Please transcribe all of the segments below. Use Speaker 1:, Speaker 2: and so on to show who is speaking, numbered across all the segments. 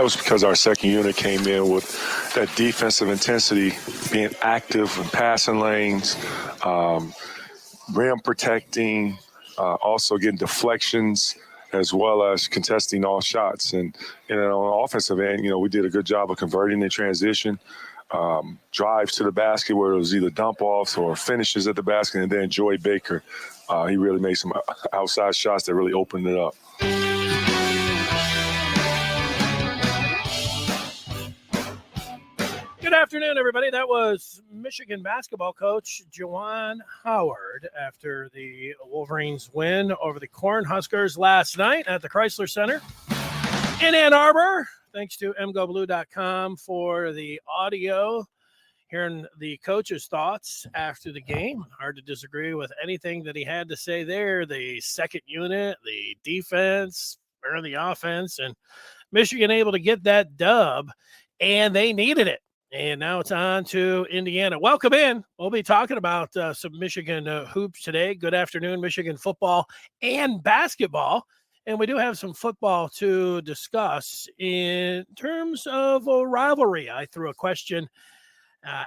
Speaker 1: was because our second unit came in with that defensive intensity, being active in passing lanes, rim protecting, also getting deflections, as well as contesting all shots. And on the offensive end, we did a good job of converting the transition, drives to the basket where it was either dump offs or finishes at the basket. And then Joy Baker, he really made some outside shots that really opened it up.
Speaker 2: Good afternoon, everybody. That was Michigan basketball coach Juwan Howard after the Wolverines win over the Cornhuskers last night at the Chrysler Center in Ann Arbor. Thanks to mgoblue.com for the audio. Hearing the coach's thoughts after the game. Hard to disagree with anything that he had to say there. The second unit, the defense, or the offense, and Michigan able to get that dub, and they needed it. And now it's on to Indiana. Welcome in. We'll be talking about some Michigan hoops today. Good afternoon, Michigan football and basketball. And we do have some football to discuss in terms of a rivalry. I threw a question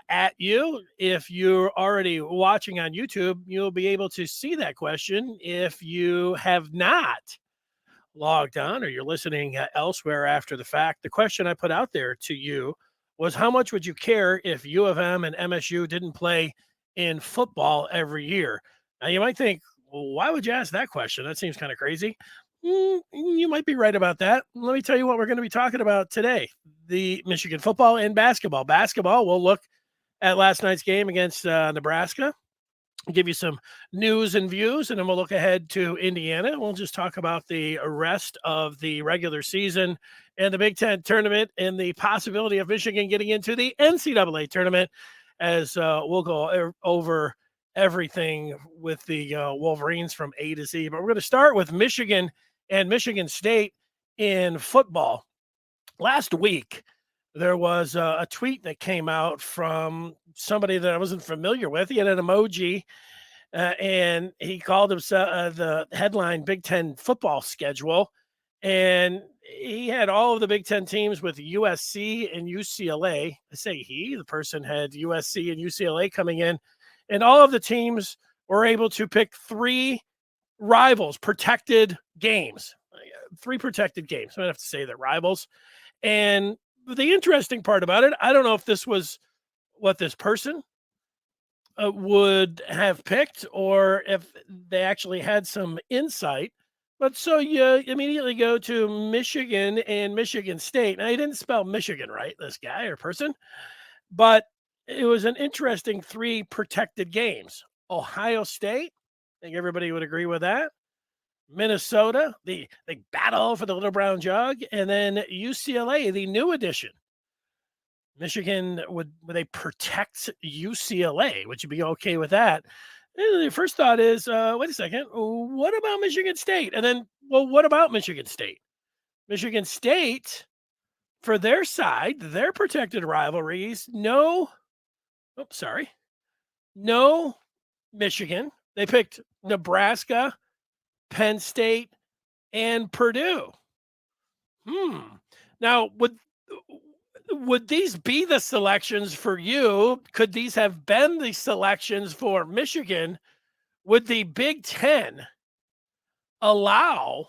Speaker 2: at you. If you're already watching on YouTube, you'll be able to see that question. If you have not logged on or you're listening elsewhere after the fact, the question I put out there to you was, how much would you care if U of M and MSU didn't play in football every year? Now, you might think, well, why would you ask that question? That seems kind of crazy. You might be right about that. Let me tell you what we're going to be talking about today. The Michigan football and basketball. Basketball, we'll look at last night's game against Nebraska, give you some news and views, and then we'll look ahead to Indiana. We'll just talk about the rest of the regular season and the Big Ten tournament and the possibility of Michigan getting into the NCAA tournament, as we'll go over everything with the Wolverines from A to Z. But we're going to start with Michigan and Michigan State in football. Last week, there was a tweet that came out from somebody that I wasn't familiar with. He had an emoji, and he called himself the headline Big Ten football schedule. And he had all of the Big Ten teams with USC and UCLA. I say he, the person had USC and UCLA coming in. And all of the teams were able to pick three rivals, protected games. Three protected games. I might have to say that rivals. And the interesting part about it, I don't know if this was what this person would have picked or if they actually had some insight. But so you immediately go to Michigan and Michigan State. Now, he didn't spell Michigan right, this guy or person, but it was an interesting three protected games. Ohio State, I think everybody would agree with that. Minnesota, the battle for the little brown jug, and then UCLA, the new addition. Michigan, would they protect UCLA? Would you be okay with that? And the first thought is, wait a second, what about Michigan State? And then, well, what about Michigan State? Michigan State, for their side, their protected rivalries, no Michigan. They picked Nebraska, Penn State, and Purdue. Now, would these be the selections for you? Could these have been the selections for Michigan? Would the Big Ten allow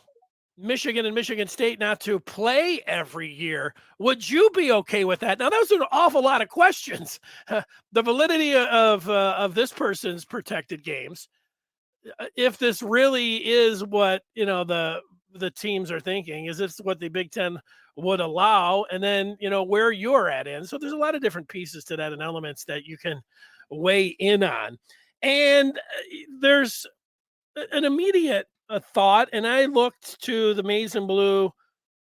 Speaker 2: Michigan and Michigan State not to play every year? Would you be okay with that? Now, those are an awful lot of questions. The validity of this person's protected games, if this really is what the teams are thinking, is this what the Big Ten would allow? And then where you're at in. So there's a lot of different pieces to that and elements that you can weigh in on. And there's an immediate thought, and I looked to the Maize and Blue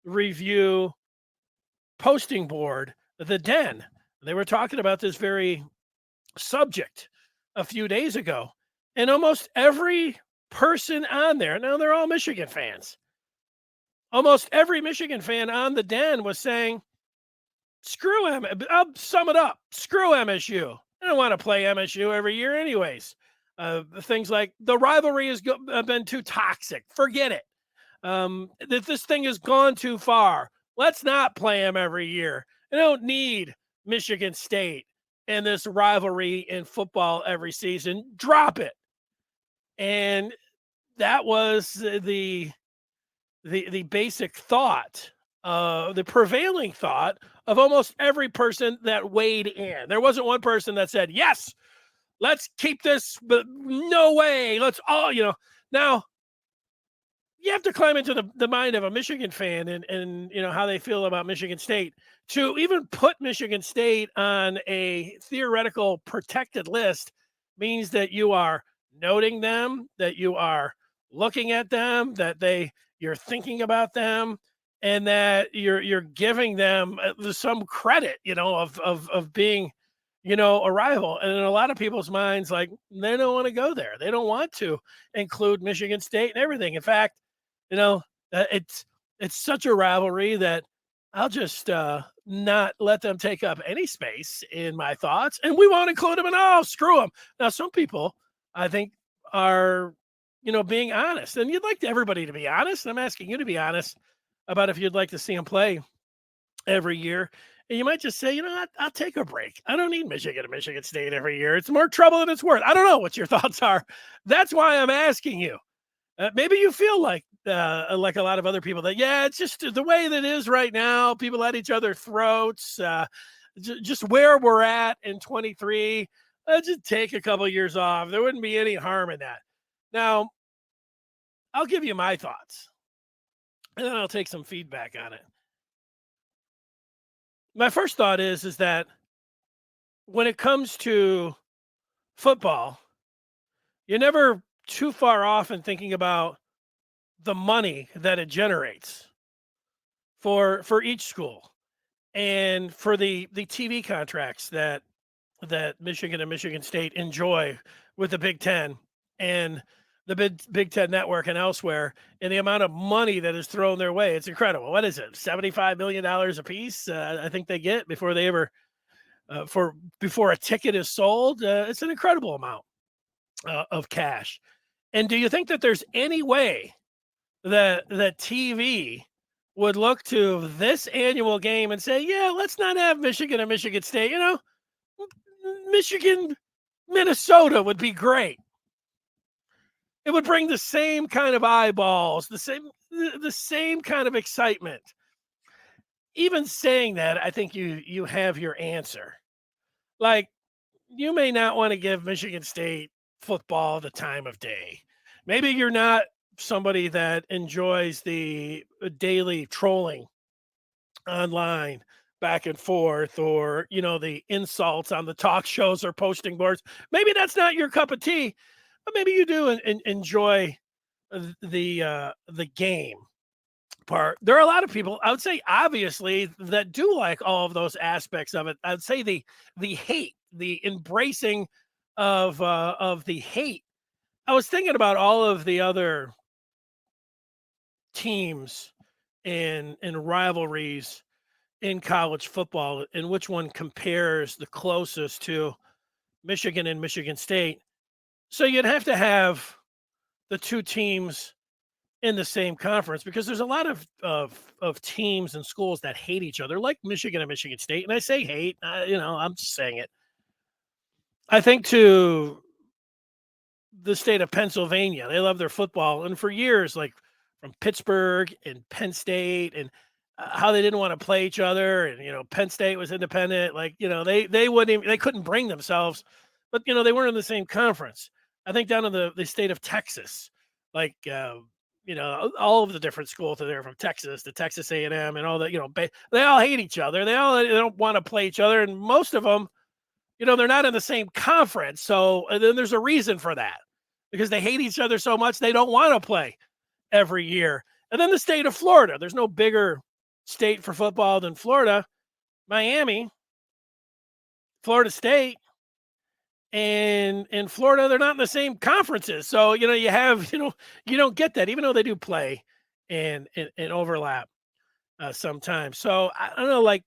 Speaker 2: review posting board, the Den. They were talking about this very subject a few days ago, and almost every person on there, now they're all Michigan fans, almost every Michigan fan on the Den was saying, screw M. I'll sum it up. Screw MSU. I don't want to play MSU every year anyways. Things like the rivalry has been too toxic. Forget it. That this thing has gone too far. Let's not play them every year. They don't need Michigan State and this rivalry in football every season. Drop it. And that was the basic thought, the prevailing thought of almost every person that weighed in. There wasn't one person that said, yes, let's keep this, but no way. Let's all, now you have to climb into the mind of a Michigan fan and how they feel about Michigan State to even put Michigan State on a theoretical protected list means that you are noting them, that you are looking at them, that you're thinking about them, and that you're giving them some credit, of being, a rival. And in a lot of people's minds, like, they don't want to go there. They don't want to include Michigan State and everything. In fact, it's such a rivalry that I'll just not let them take up any space in my thoughts, and we won't include them at all. Screw them. Now, some people, I think, are, being honest, and you'd like everybody to be honest. I'm asking you to be honest about if you'd like to see them play every year. And you might just say, I'll take a break. I don't need Michigan and Michigan State every year. It's more trouble than it's worth. I don't know what your thoughts are. That's why I'm asking you. Maybe you feel like a lot of other people that, it's just the way that it is right now. People at each other's throats, just where we're at in 23. Just take a couple of years off. There wouldn't be any harm in that. Now, I'll give you my thoughts, and then I'll take some feedback on it. My first thought is that when it comes to football, you're never too far off in thinking about the money that it generates for each school and for the TV contracts that Michigan and Michigan State enjoy with the Big Ten and the Big Ten Network and elsewhere, and the amount of money that is thrown their way. It's incredible. What is it? $75 million a piece, I think they get before they ever before a ticket is sold. It's an incredible amount of cash. And do you think that there's any way that TV would look to this annual game and say, let's not have Michigan and Michigan State? Michigan, Minnesota would be great. It would bring the same kind of eyeballs, the same kind of excitement. Even saying that, I think you have your answer. Like, you may not want to give Michigan State football the time of day. Maybe you're not somebody that enjoys the daily trolling online back and forth, or the insults on the talk shows or posting boards. Maybe that's not your cup of tea, but maybe you do enjoy the game part. There are a lot of people, I would say, obviously, that do like all of those aspects of it. I'd say the hate, the embracing of the hate. I was thinking about all of the other teams and rivalries in college football, and which one compares the closest to Michigan and Michigan State. So you'd have to have the two teams in the same conference, because there's a lot of teams and schools that hate each other, like Michigan and Michigan State. And I say hate, I'm just saying it. I think to the state of Pennsylvania, they love their football, and for years, like from Pittsburgh and Penn State, and how they didn't want to play each other, and Penn State was independent, like they wouldn't even, they couldn't bring themselves, but they weren't in the same conference. I think down in the state of Texas, like all of the different schools that are from Texas, the Texas A&M, and all that, they all hate each other. They don't want to play each other, and most of them, they're not in the same conference. So then there's a reason for that, because they hate each other so much they don't want to play every year. And then the state of Florida, there's no bigger state for football than Florida. Miami, Florida State, and in Florida, they're not in the same conferences. So, you have, you don't get that, even though they do play and overlap sometimes. So I don't know, like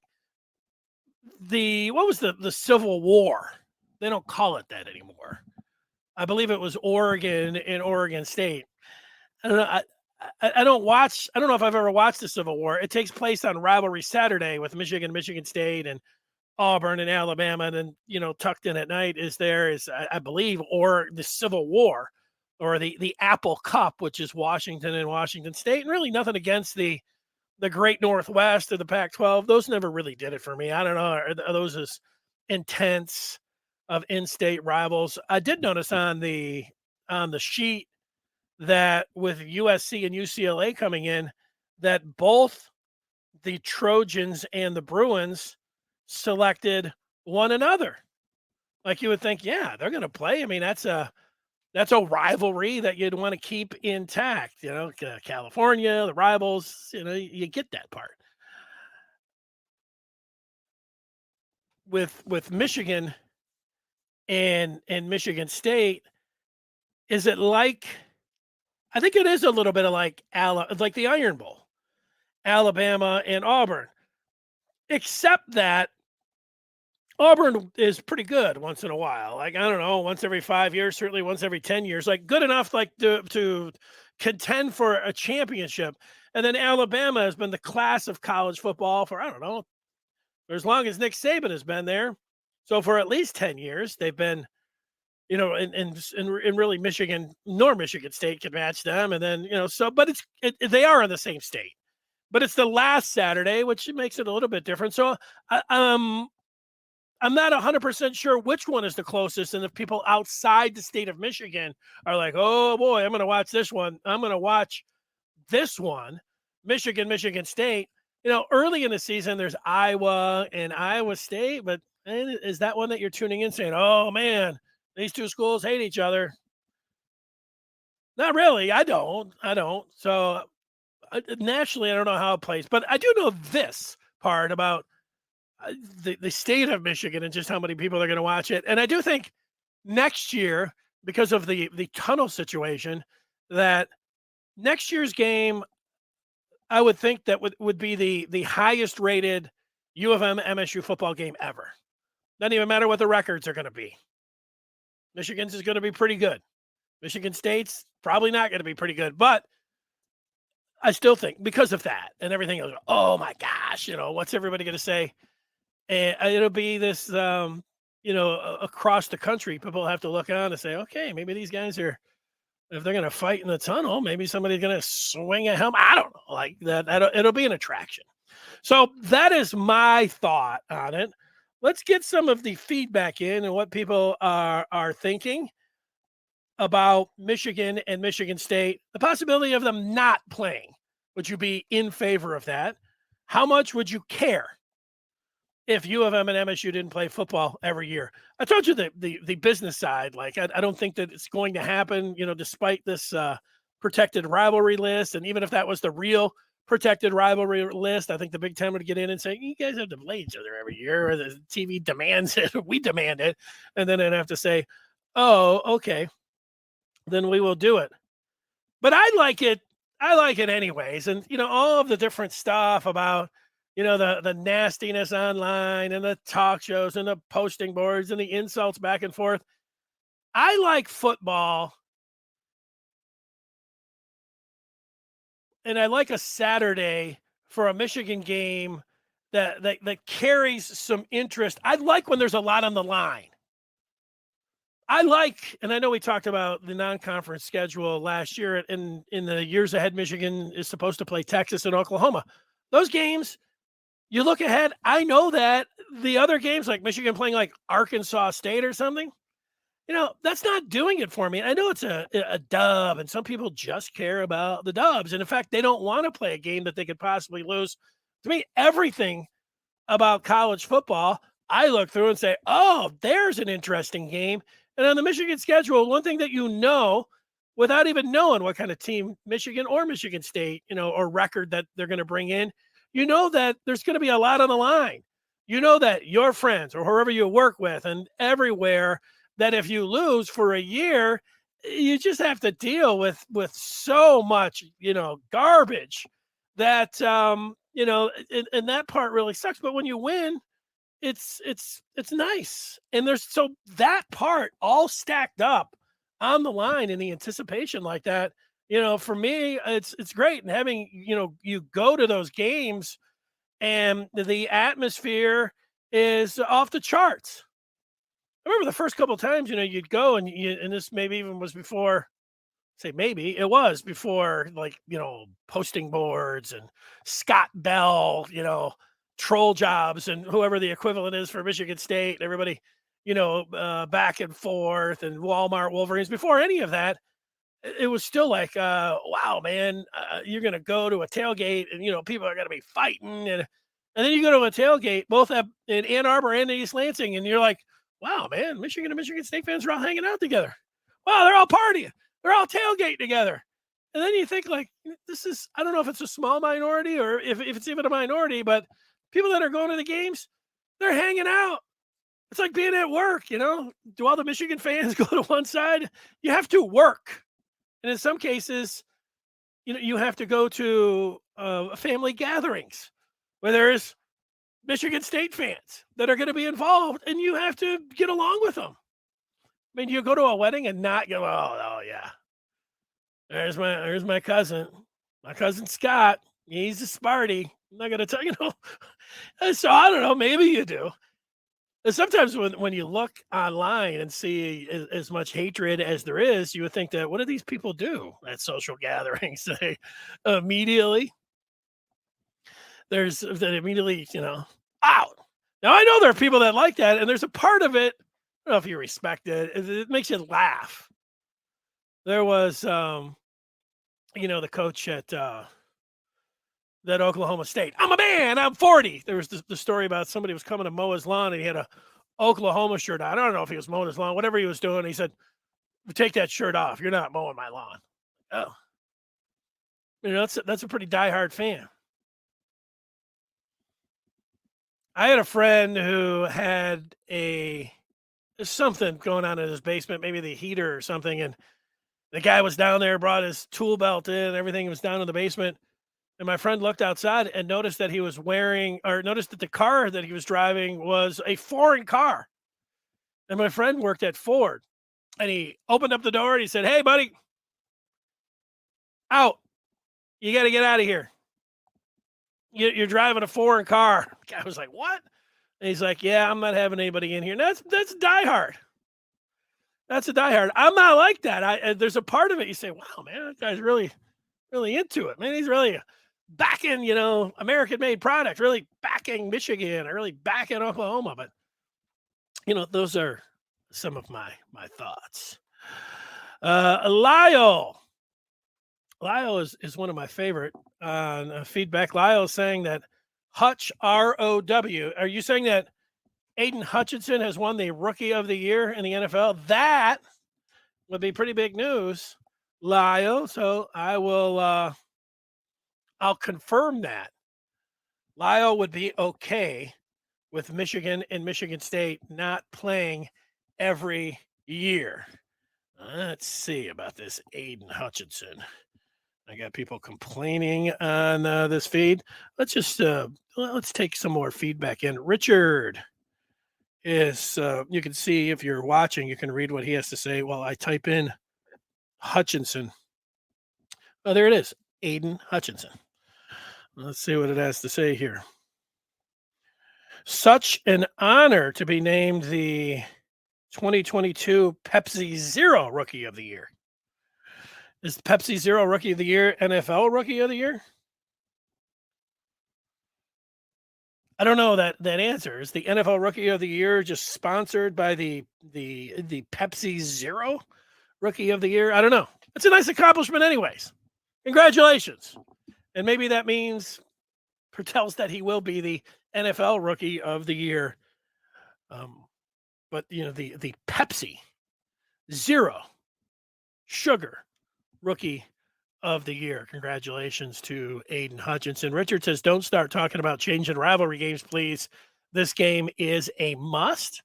Speaker 2: what was the Civil War? They don't call it that anymore. I believe it was Oregon and Oregon State. I don't know. I don't know if I've ever watched the Civil War. It takes place on Rivalry Saturday with Michigan State, and Auburn and Alabama, and then, tucked in at night is I believe, or the Civil War, or the Apple Cup, which is Washington and Washington State, and really nothing against the Great Northwest or the Pac-12. Those never really did it for me. I don't know. Are those as intense of in-state rivals? I did notice on the sheet that with USC and UCLA coming in, that both the Trojans and the Bruins selected one another. Like you would think, yeah, they're going to play. I mean, that's a rivalry that you'd want to keep intact. California, the rivals. You get that part. With Michigan and Michigan State, is it like? I think it is a little bit of like the Iron Bowl, Alabama and Auburn, except that Auburn is pretty good once in a while. Like, I don't know, once every 5 years, certainly once every 10 years, like good enough like to contend for a championship. And then Alabama has been the class of college football for, I don't know, for as long as Nick Saban has been there. So for at least 10 years, they've been, and really Michigan nor Michigan State can match them. And then, but they are in the same state, but it's the last Saturday, which makes it a little bit different. So I'm not 100% sure which one is the closest. And if people outside the state of Michigan are like, oh boy, I'm going to watch this one. I'm going to watch this one, Michigan State. Early in the season, there's Iowa and Iowa State, but is that one that you're tuning in saying, oh man, these two schools hate each other? Not really. I don't. So nationally, I don't know how it plays, but I do know this part about the state of Michigan and just how many people are going to watch it. And I do think next year, because of the tunnel situation, that next year's game, I would think that would be the highest rated U of M MSU football game ever. Doesn't even matter what the records are going to be. Michigan's is going to be pretty good. Michigan State's probably not going to be pretty good, but I still think because of that and everything else, oh my gosh, what's everybody going to say? And it'll be this, across the country, people have to look on and say, okay, maybe these guys if they're going to fight in the tunnel, maybe somebody's going to swing a helmet. I don't know, like that. It'll be an attraction. So that is my thought on it. Let's get some of the feedback in and what people are thinking about Michigan and Michigan State, the possibility of them not playing. Would you be in favor of that? How much would you care if U of M and MSU didn't play football every year? I told you the business side, like I don't think that it's going to happen, despite this protected rivalry list. And even if that was the real protected rivalry list, I think the Big Ten would get in and say, you guys have to play each other every year, or the TV demands it, we demand it. And then they'd have to say, oh, okay, then we will do it. But I like it anyways. And, all of the different stuff about, the nastiness online and the talk shows and the posting boards and the insults back and forth. I like football. And I like a Saturday for a Michigan game that carries some interest. I like when there's a lot on the line. And I know we talked about the non-conference schedule last year, and in the years ahead, Michigan is supposed to play Texas and Oklahoma. Those games, you look ahead, I know that the other games, like Michigan playing like Arkansas State or something, that's not doing it for me. I know it's a dub, and some people just care about the dubs. And in fact, they don't want to play a game that they could possibly lose. To me, everything about college football, I look through and say, oh, there's an interesting game. And on the Michigan schedule, one thing that without even knowing what kind of team Michigan or Michigan State, or record that they're going to bring in, that there's going to be a lot on the line. That your friends or whoever you work with and everywhere, that if you lose for a year, you just have to deal with so much, garbage that, and that part really sucks. But when you win, it's nice. And there's so that part all stacked up on the line in the anticipation like that, For me, it's great. And having, you go to those games and the atmosphere is off the charts. I remember the first couple of times, you'd go and this maybe even was before, say maybe it was before, like, posting boards and Scott Bell, troll jobs and whoever the equivalent is for Michigan State, and everybody, back and forth, and Walmart Wolverines. Before any of that, it was still like, wow, man, you're going to go to a tailgate and, people are going to be fighting. And then you go to a tailgate, both in Ann Arbor and East Lansing, and you're like, wow, man, Michigan and Michigan State fans are all hanging out together. Wow, they're all partying. They're all tailgating together. And then you think, like, this is, I don't know if it's a small minority or if it's even a minority, but people that are going to the games, they're hanging out. It's like being at work, Do all the Michigan fans go to one side? You have to work. And in some cases, you have to go to family gatherings where there's Michigan State fans that are going to be involved, and you have to get along with them. I mean, you go to a wedding and not go, oh yeah, there's my cousin Scott. He's a Sparty. I'm not going to tell you. So I don't know. Maybe you do. And sometimes when you look online and see as much hatred as there is, you would think that, what do these people do at social gatherings? They immediately, out. Now, I know there are people that like that, and there's a part of it, I don't know if you respect it, it makes you laugh. There was, the coach at that Oklahoma State. I'm a man. I'm 40. There was the story about somebody was coming to mow his lawn, and he had a Oklahoma shirt on. I don't know if he was mowing his lawn, whatever he was doing. He said, take that shirt off. You're not mowing my lawn. Oh. That's a pretty diehard fan. I had a friend who had something going on in his basement, maybe the heater or something, and the guy was down there, brought his tool belt in, everything was down in the basement. And my friend looked outside and noticed that noticed that the car that he was driving was a foreign car. And my friend worked at Ford, and he opened up the door and he said, "Hey, buddy, out. You got to get out of here. You're driving a foreign car." The guy was like, "What?" And he's like, "Yeah, I'm not having anybody in here." And that's diehard. That's a diehard. I'm not like that. There's a part of it you say, "Wow, man, that guy's really, really into it. Man, he's really backing, American-made product, really backing Michigan, or really backing Oklahoma." But those are some of my thoughts. Lyle is one of my favorite feedback. Lyle is saying that Hutch, ROW. Are you saying that Aiden Hutchinson has won the Rookie of the Year in the NFL? That would be pretty big news, Lyle. So I will, I'll confirm that. Lyle would be okay with Michigan and Michigan State not playing every year. Let's see about this Aiden Hutchinson. I got people complaining on this feed. Let's just let's take some more feedback in. Richard is, you can see if you're watching, you can read what he has to say while I type in Hutchinson. Oh, there it is, Aiden Hutchinson. Let's see what it has to say here. Such an honor to be named the 2022 Pepsi Zero Rookie of the Year. Is Pepsi Zero Rookie of the Year NFL Rookie of the Year? I don't know that answer. Is the NFL Rookie of the Year just sponsored by the Pepsi Zero Rookie of the Year? I don't know. It's a nice accomplishment anyways. Congratulations. And maybe that tells that he will be the NFL Rookie of the Year. But the Pepsi Zero Sugar Rookie of the Year. Congratulations to Aiden Hutchinson. Richard says, don't start talking about changing rivalry games, please. This game is a must.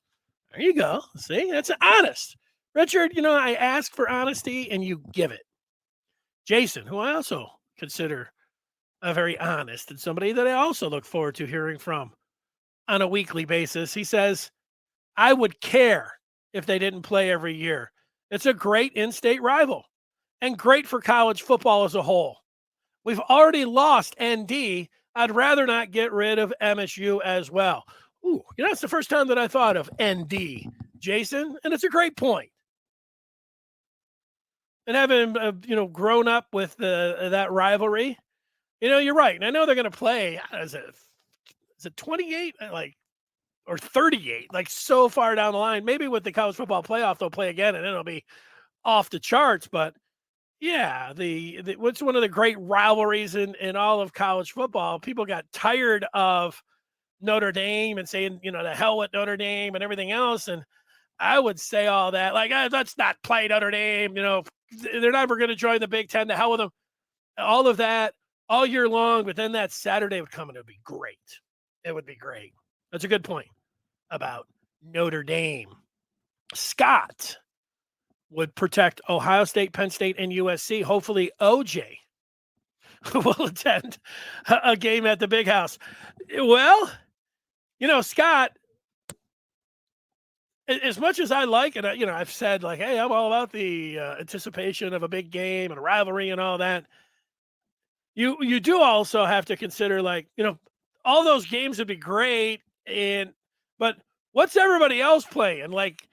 Speaker 2: There you go. See, that's honest. Richard, I ask for honesty and you give it. Jason, who I also consider very honest and somebody that I also look forward to hearing from on a weekly basis. He says, I would care if they didn't play every year. It's a great in-state rival. and great for college football as a whole. We've already lost ND. I'd rather not get rid of MSU as well. Ooh, that's the first time that I thought of ND, Jason, and it's a great point. And having grown up with that rivalry, you're right. And I know they're going to play. Is it 28? Or 38? Like so far down the line. Maybe with the college football playoff, they'll play again, and it'll be off the charts. But yeah, what's one of the great rivalries in all of college football? People got tired of Notre Dame and saying, the hell with Notre Dame and everything else. And I would say all that, like, let's not play Notre Dame. They're never going to join the Big Ten. The hell with them. All of that all year long. But then that Saturday would come and it would be great. It would be great. That's a good point about Notre Dame. Scott would protect Ohio State, Penn State, and USC. Hopefully, OJ will attend a game at the Big House. Well, Scott, as much as I like it, I've said, like, hey, I'm all about the anticipation of a big game and a rivalry and all that. You do also have to consider, like, all those games would be great, but what's everybody else playing? Like,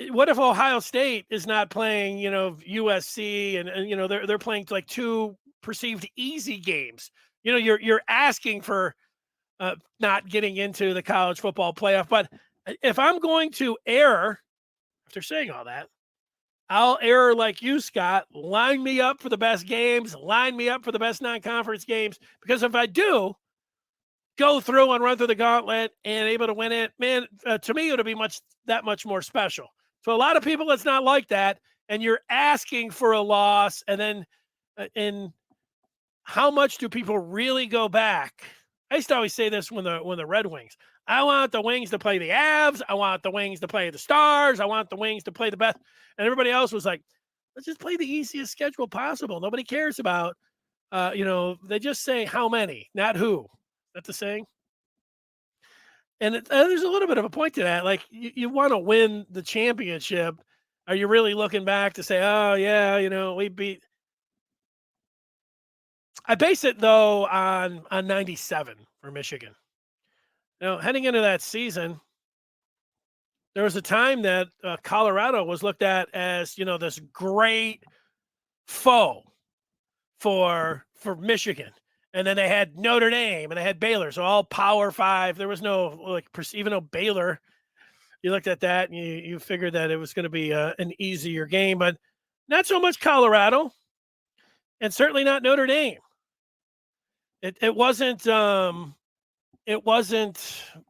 Speaker 2: what if Ohio State is not playing, USC and they're playing like two perceived easy games? You're asking for not getting into the college football playoff. But if I'm going to err, after saying all that, I'll err like you, Scott. Line me up for the best games. Line me up for the best non-conference games. Because if I do go through and run through the gauntlet and able to win it, man, to me, it'll be that much more special. So a lot of people, it's not like that. And you're asking for a loss. And then in how much do people really go back? I used to always say this when the Red Wings. I want the Wings to play the Avs. I want the Wings to play the Stars. I want the Wings to play the best. And everybody else was like, let's just play the easiest schedule possible. Nobody cares about, they just say how many, not who. That's the saying. And there's a little bit of a point to that. Like, you want to win the championship. Are you really looking back to say, oh, yeah, we beat. I base it, though, on 97 for Michigan. Heading into that season, there was a time that Colorado was looked at as, this great foe for Michigan. And then they had Notre Dame and they had Baylor. So all Power Five. There was no, even though Baylor, you looked at that and you figured that it was going to be an easier game, but not so much Colorado and certainly not Notre Dame. It wasn't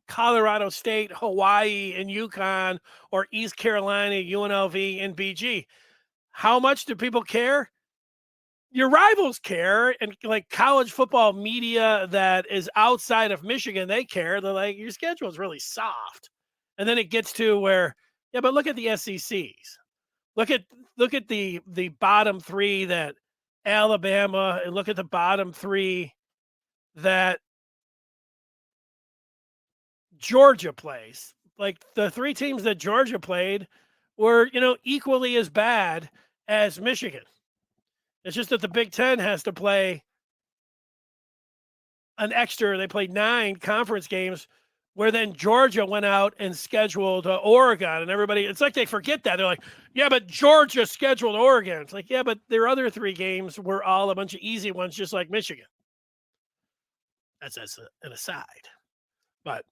Speaker 2: Colorado State, Hawaii, and UConn, or East Carolina, UNLV, and BG. How much do people care? Your rivals care, and like college football media that is outside of Michigan, they care. They're like, your schedule is really soft. And then it gets to where, yeah, but look at the SECs. Look at the bottom three that Alabama, and look at the bottom three that Georgia plays. Like, the three teams that Georgia played were, equally as bad as Michigan. It's just that the Big Ten has to play an extra. They played 9 conference games, where then Georgia went out and scheduled Oregon, and everybody, it's like they forget that. They're like, yeah, but Georgia scheduled Oregon. It's like, yeah, but their other 3 games were all a bunch of easy ones, just like Michigan. That's an aside. But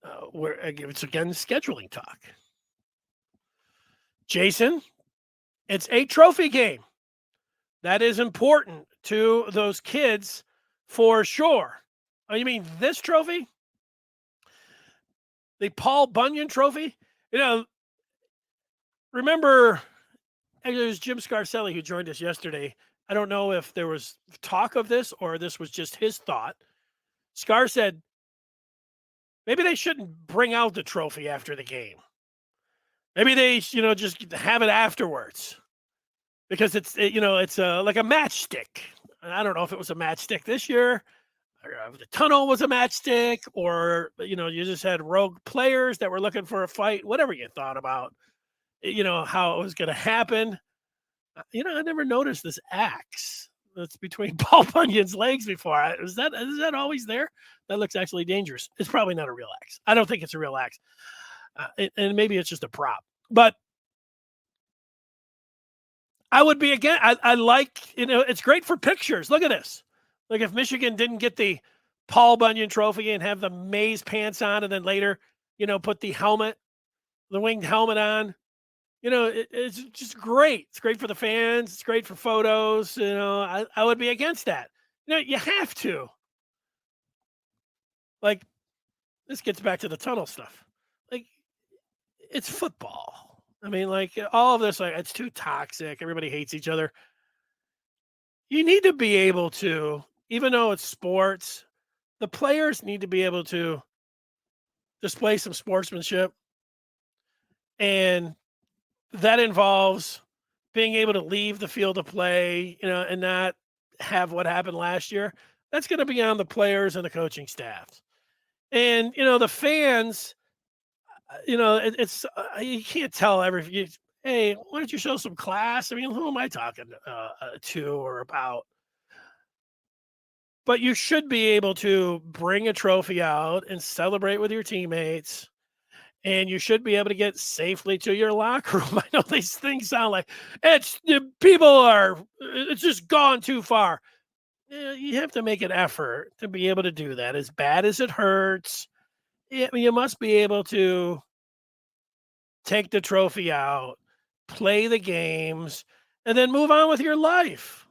Speaker 2: it's again scheduling talk. Jason, it's a trophy game. That is important to those kids for sure. Oh, you mean this trophy? The Paul Bunyan Trophy? Remember, it was Jim Scarcelli who joined us yesterday. I don't know if there was talk of this or this was just his thought. Scar said, maybe they shouldn't bring out the trophy after the game. Maybe they, just have it afterwards. Because it's like a matchstick. I don't know if it was a matchstick this year, or the tunnel was a matchstick, or you just had rogue players that were looking for a fight. Whatever you thought about, how it was going to happen. I never noticed this axe that's between Paul Bunyan's legs before. Is that always there? That looks actually dangerous. It's probably not a real axe. I don't think it's a real axe. And maybe it's just a prop. But I would be again. I like, it's great for pictures. Look at this. Like if Michigan didn't get the Paul Bunyan trophy and have the maize pants on and then later, put the winged helmet on, it's just great. It's great for the fans. It's great for photos. I would be against that. You have to. Like, this gets back to the tunnel stuff. Like, it's football. I mean, like all of this, like it's too toxic. Everybody hates each other. You need to be able to, even though it's sports, the players need to be able to display some sportsmanship. And that involves being able to leave the field of play, and not have what happened last year. That's going to be on the players and the coaching staffs. And, the fans, it's you can't tell hey, why don't you show some class? I mean, who am I talking to or about? But you should be able to bring a trophy out and celebrate with your teammates. And you should be able to get safely to your locker room. I know these things sound like it's just gone too far. You have to make an effort to be able to do that. As bad as it hurts, you must be able to take the trophy out, play the games, and then move on with your life.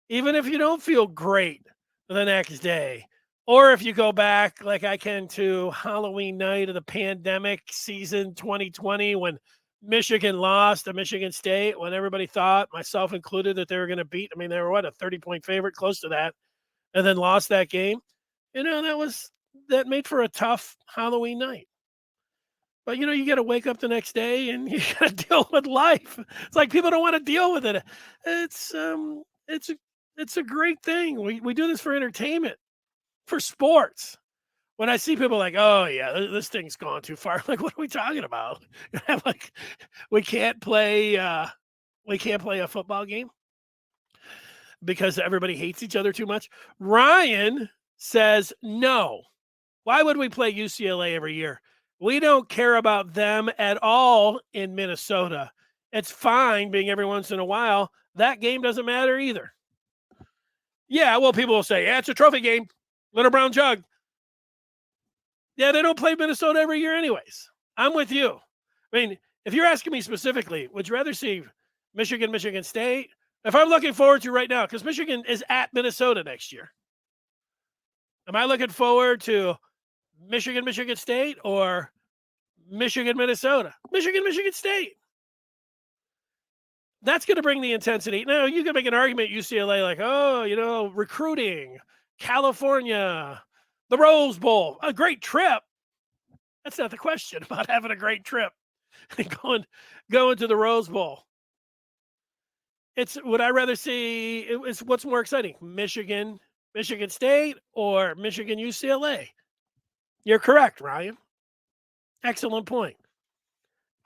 Speaker 2: Even if you don't feel great the next day. Or if you go back, like I can, to Halloween night of the pandemic season 2020 when Michigan lost to Michigan State, when everybody thought, myself included, that they were going to beat. I mean, they were a 30-point favorite, close to that, and then lost that game. That made for a tough Halloween night. But, you got to wake up the next day and you got to deal with life. It's like people don't want to deal with it. It's a great thing. We do this for entertainment, for sports. When I see people like, oh yeah, this thing's gone too far. I'm like, what are we talking about? I'm like, we can't play a football game because everybody hates each other too much. Ryan says no. Why would we play UCLA every year? We don't care about them at all in Minnesota. It's fine being every once in a while. That game doesn't matter either. Yeah, well, people will say, yeah, it's a trophy game. Little Brown Jug. Yeah, they don't play Minnesota every year anyways. I'm with you. I mean, if you're asking me specifically, would you rather see Michigan State? If I'm looking forward to right now, because Michigan is at Minnesota next year. Am I looking forward to Michigan State or Michigan, Minnesota? Michigan State. That's going to bring the intensity. Now, you can make an argument UCLA like, oh, recruiting, California, the Rose Bowl, a great trip. That's not the question about having a great trip and going to the Rose Bowl. Would I rather see, what's more exciting, Michigan State or Michigan UCLA? You're correct, Ryan. Excellent point.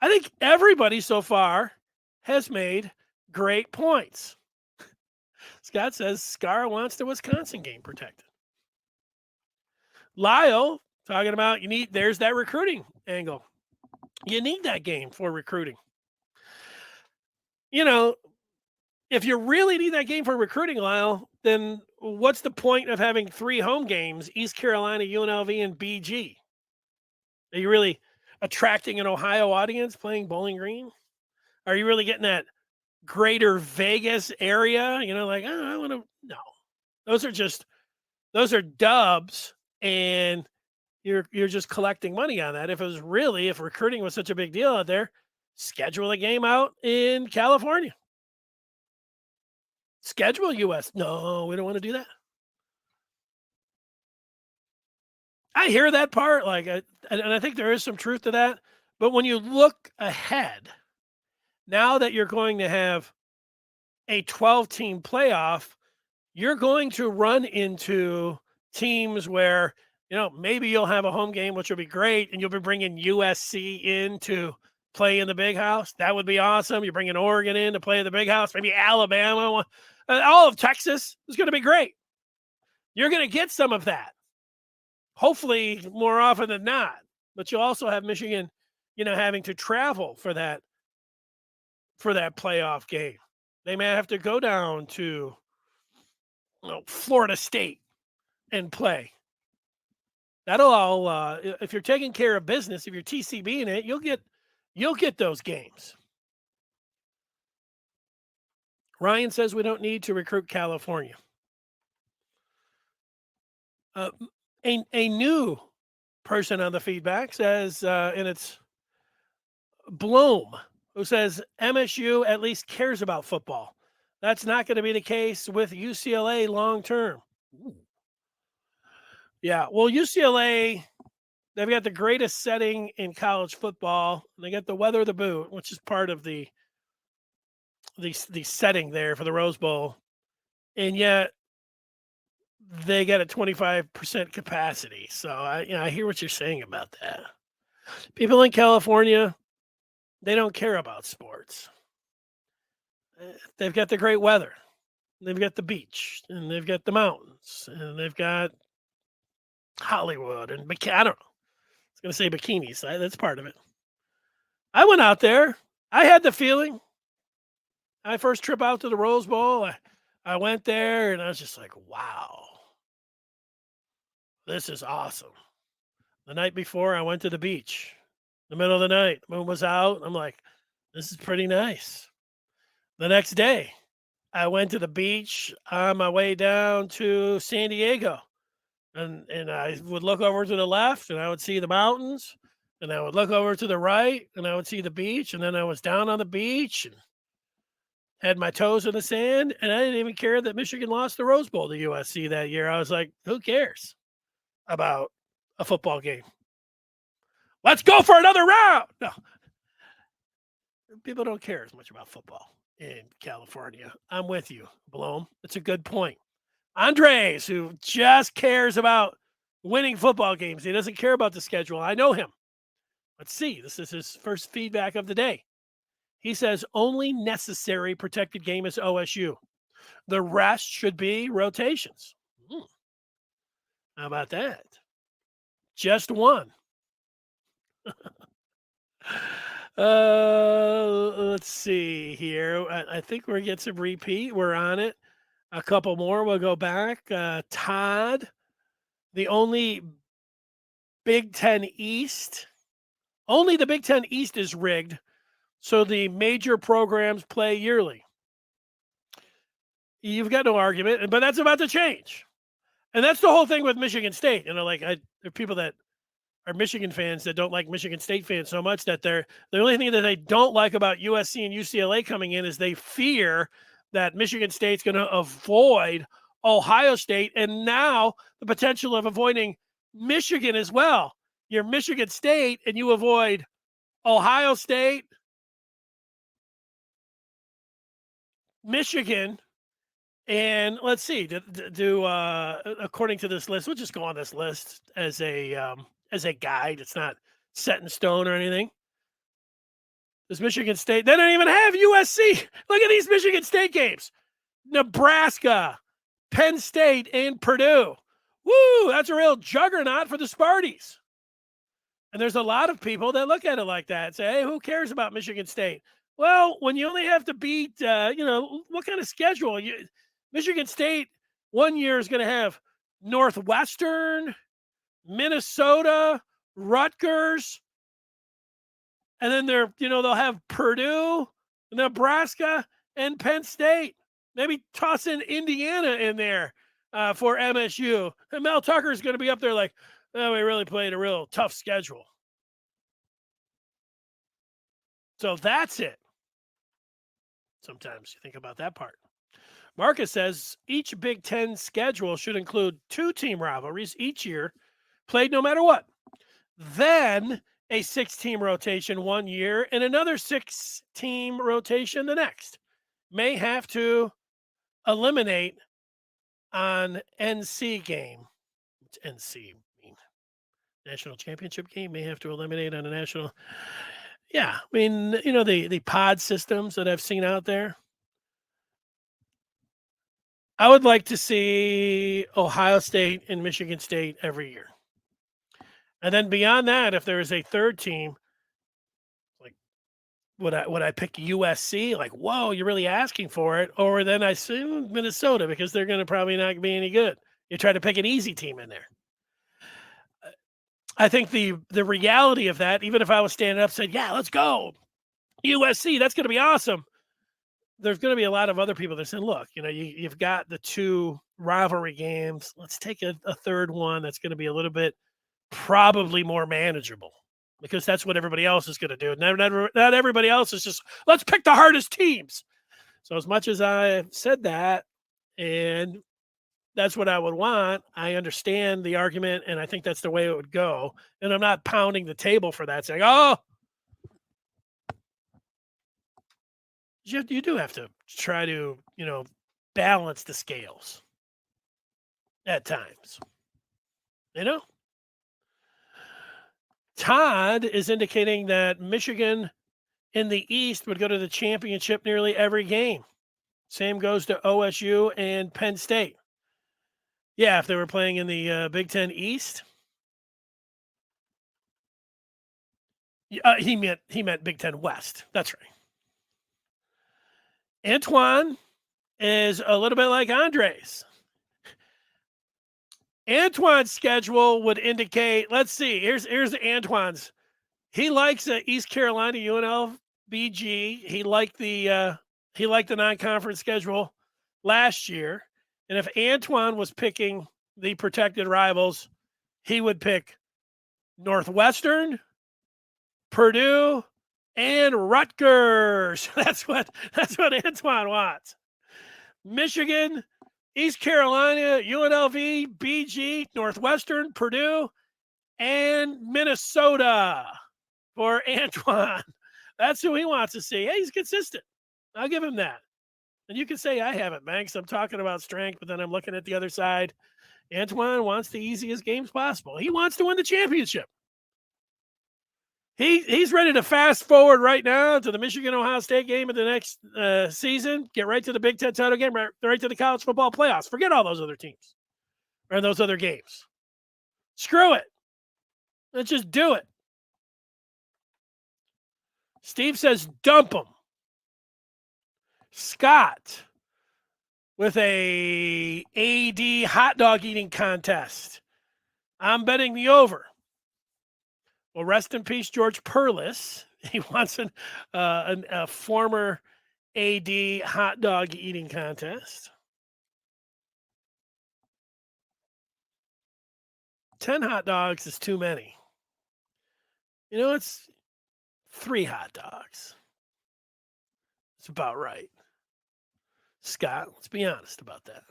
Speaker 2: I think everybody so far has made great points. Scott says Scar wants the Wisconsin game protected. Lyle talking about there's that recruiting angle. You need that game for recruiting. If you really need that game for recruiting, Lyle, then what's the point of having 3 home games, East Carolina, UNLV, and BG? Are you really attracting an Ohio audience playing Bowling Green? Are you really getting that greater Vegas area? I want to. No, those are dubs, and you're just collecting money on that. If recruiting was such a big deal out there, schedule a game out in California. Schedule US. No, we don't want to do that. I hear that part, and I think there is some truth to that. But when you look ahead, now that you're going to have a 12-team playoff, you're going to run into teams where, maybe you'll have a home game, which will be great, and you'll be bringing USC in to play in the big house. That would be awesome. You're bringing Oregon in to play in the big house, maybe Alabama, all of Texas is going to be great. You're going to get some of that, hopefully more often than not. But you'll also have Michigan, having to travel for that playoff game. They may have to go down to Florida State and play. That'll all, if you're taking care of business, if you're TCB in it, you'll get those games. Ryan says we don't need to recruit California. A new person on the feedback says, and it's Bloom, who says MSU at least cares about football. That's not going to be the case with UCLA long term. Yeah, well, UCLA, they've got the greatest setting in college football. They got the weather of the boot, which is part of the setting there for the Rose Bowl, and yet they got a 25% capacity. So I hear what you're saying about that. People in California, they don't care about sports. They've got the great weather. They've got the beach, and they've got the mountains, and they've got Hollywood, and I don't know. I was going to say bikinis. That's part of it. I went out there. I had the feeling. My first trip out to the Rose Bowl, I went there, and I was just like, wow, this is awesome. The night before, I went to the beach. In the middle of the night, the moon was out. I'm like, this is pretty nice. The next day, I went to the beach on my way down to San Diego. And I would look over to the left, and I would see the mountains. And I would look over to the right, and I would see the beach. And then I was down on the beach and had my toes in the sand. And I didn't even care that Michigan lost the Rose Bowl to USC that year. I was like, who cares about a football game? Let's go for another round. No. People don't care as much about football in California. I'm with you, Bloom. It's a good point. Andres, who just cares about winning football games. He doesn't care about the schedule. I know him. Let's see. This is his first feedback of the day. He says only necessary protected game is OSU. The rest should be rotations. How about that? Just one. Let's see here. I think we're getting some repeat. We're on it. A couple more. We'll go back. Todd, the only Big Ten East. Only the Big Ten East is rigged, so the major programs play yearly. You've got no argument, but that's about to change. And that's the whole thing with Michigan State. There are people that are Michigan fans that don't like Michigan State fans so much that the only thing that they don't like about USC and UCLA coming in is they fear that Michigan State's going to avoid Ohio State, and now the potential of avoiding Michigan as well. You're Michigan State, and you avoid Ohio State, Michigan, and let's see. Do according to this list, we'll just go on this list as a guide. It's not set in stone or anything. Does Michigan State? They don't even have USC. Look at these Michigan State games. Nebraska, Penn State, and Purdue. Woo, that's a real juggernaut for the Spartans. And there's a lot of people that look at it like that and say, hey, who cares about Michigan State? Well, when you only have to beat, what kind of schedule? Michigan State one year is going to have Northwestern, Minnesota, Rutgers, and then they'll have Purdue, Nebraska, and Penn State. Maybe toss in Indiana in there for MSU. And Mel Tucker is going to be up there like, oh, we really played a real tough schedule. So that's it. Sometimes you think about that part. Marcus says each Big Ten schedule should include 2 team rivalries each year, played no matter what. Then a 6-team rotation one year and another 6-team rotation the next. May have to eliminate on NC game. What's NC mean? National championship game? May have to eliminate on a national. Yeah, I mean, the pod systems that I've seen out there. I would like to see Ohio State and Michigan State every year. And then beyond that, if there is a third team, like would I pick USC? Like, whoa, you're really asking for it. Or then I assume Minnesota because they're going to probably not be any good. You try to pick an easy team in there. I think the reality of that, even if I was standing up and said, yeah, let's go, USC, that's going to be awesome. There's going to be a lot of other people that say, look, you've got the two rivalry games. Let's take a third one that's going to be a little bit probably more manageable because that's what everybody else is going to do. Not everybody else is just, let's pick the hardest teams. So as much as I said that, and that's what I would want, I understand the argument, and I think that's the way it would go. And I'm not pounding the table for that, saying, oh, you do have to try to, balance the scales at times. Todd is indicating that Michigan in the East would go to the championship nearly every game. Same goes to OSU and Penn State. Yeah, if they were playing in the Big Ten East. He meant Big Ten West. That's right. Antoine is a little bit like Andres. Antoine's schedule would indicate, let's see, here's Antoine's. He likes East Carolina, UNLV, BG. He liked the non-conference schedule last year. And if Antoine was picking the protected rivals, he would pick Northwestern, Purdue, and Rutgers. That's what Antoine wants. Michigan, East Carolina, UNLV, BG, Northwestern, Purdue, and Minnesota for Antoine. That's who he wants to see. Hey, he's consistent. I'll give him that. And you can say I haven't, Banks. I'm talking about strength, but then I'm looking at the other side. Antoine wants the easiest games possible. He wants to win the championship. He's ready to fast forward right now to the Michigan-Ohio State game of the next season, get right to the Big Ten title game, right to the college football playoffs. Forget all those other teams or those other games. Screw it. Let's just do it. Steve says dump them. Scott with a AD hot dog eating contest. I'm betting the over. Well, rest in peace, George Perlis. He wants a former AD hot dog eating contest. 10 hot dogs is too many. It's 3 hot dogs. It's about right. Scott, let's be honest about that.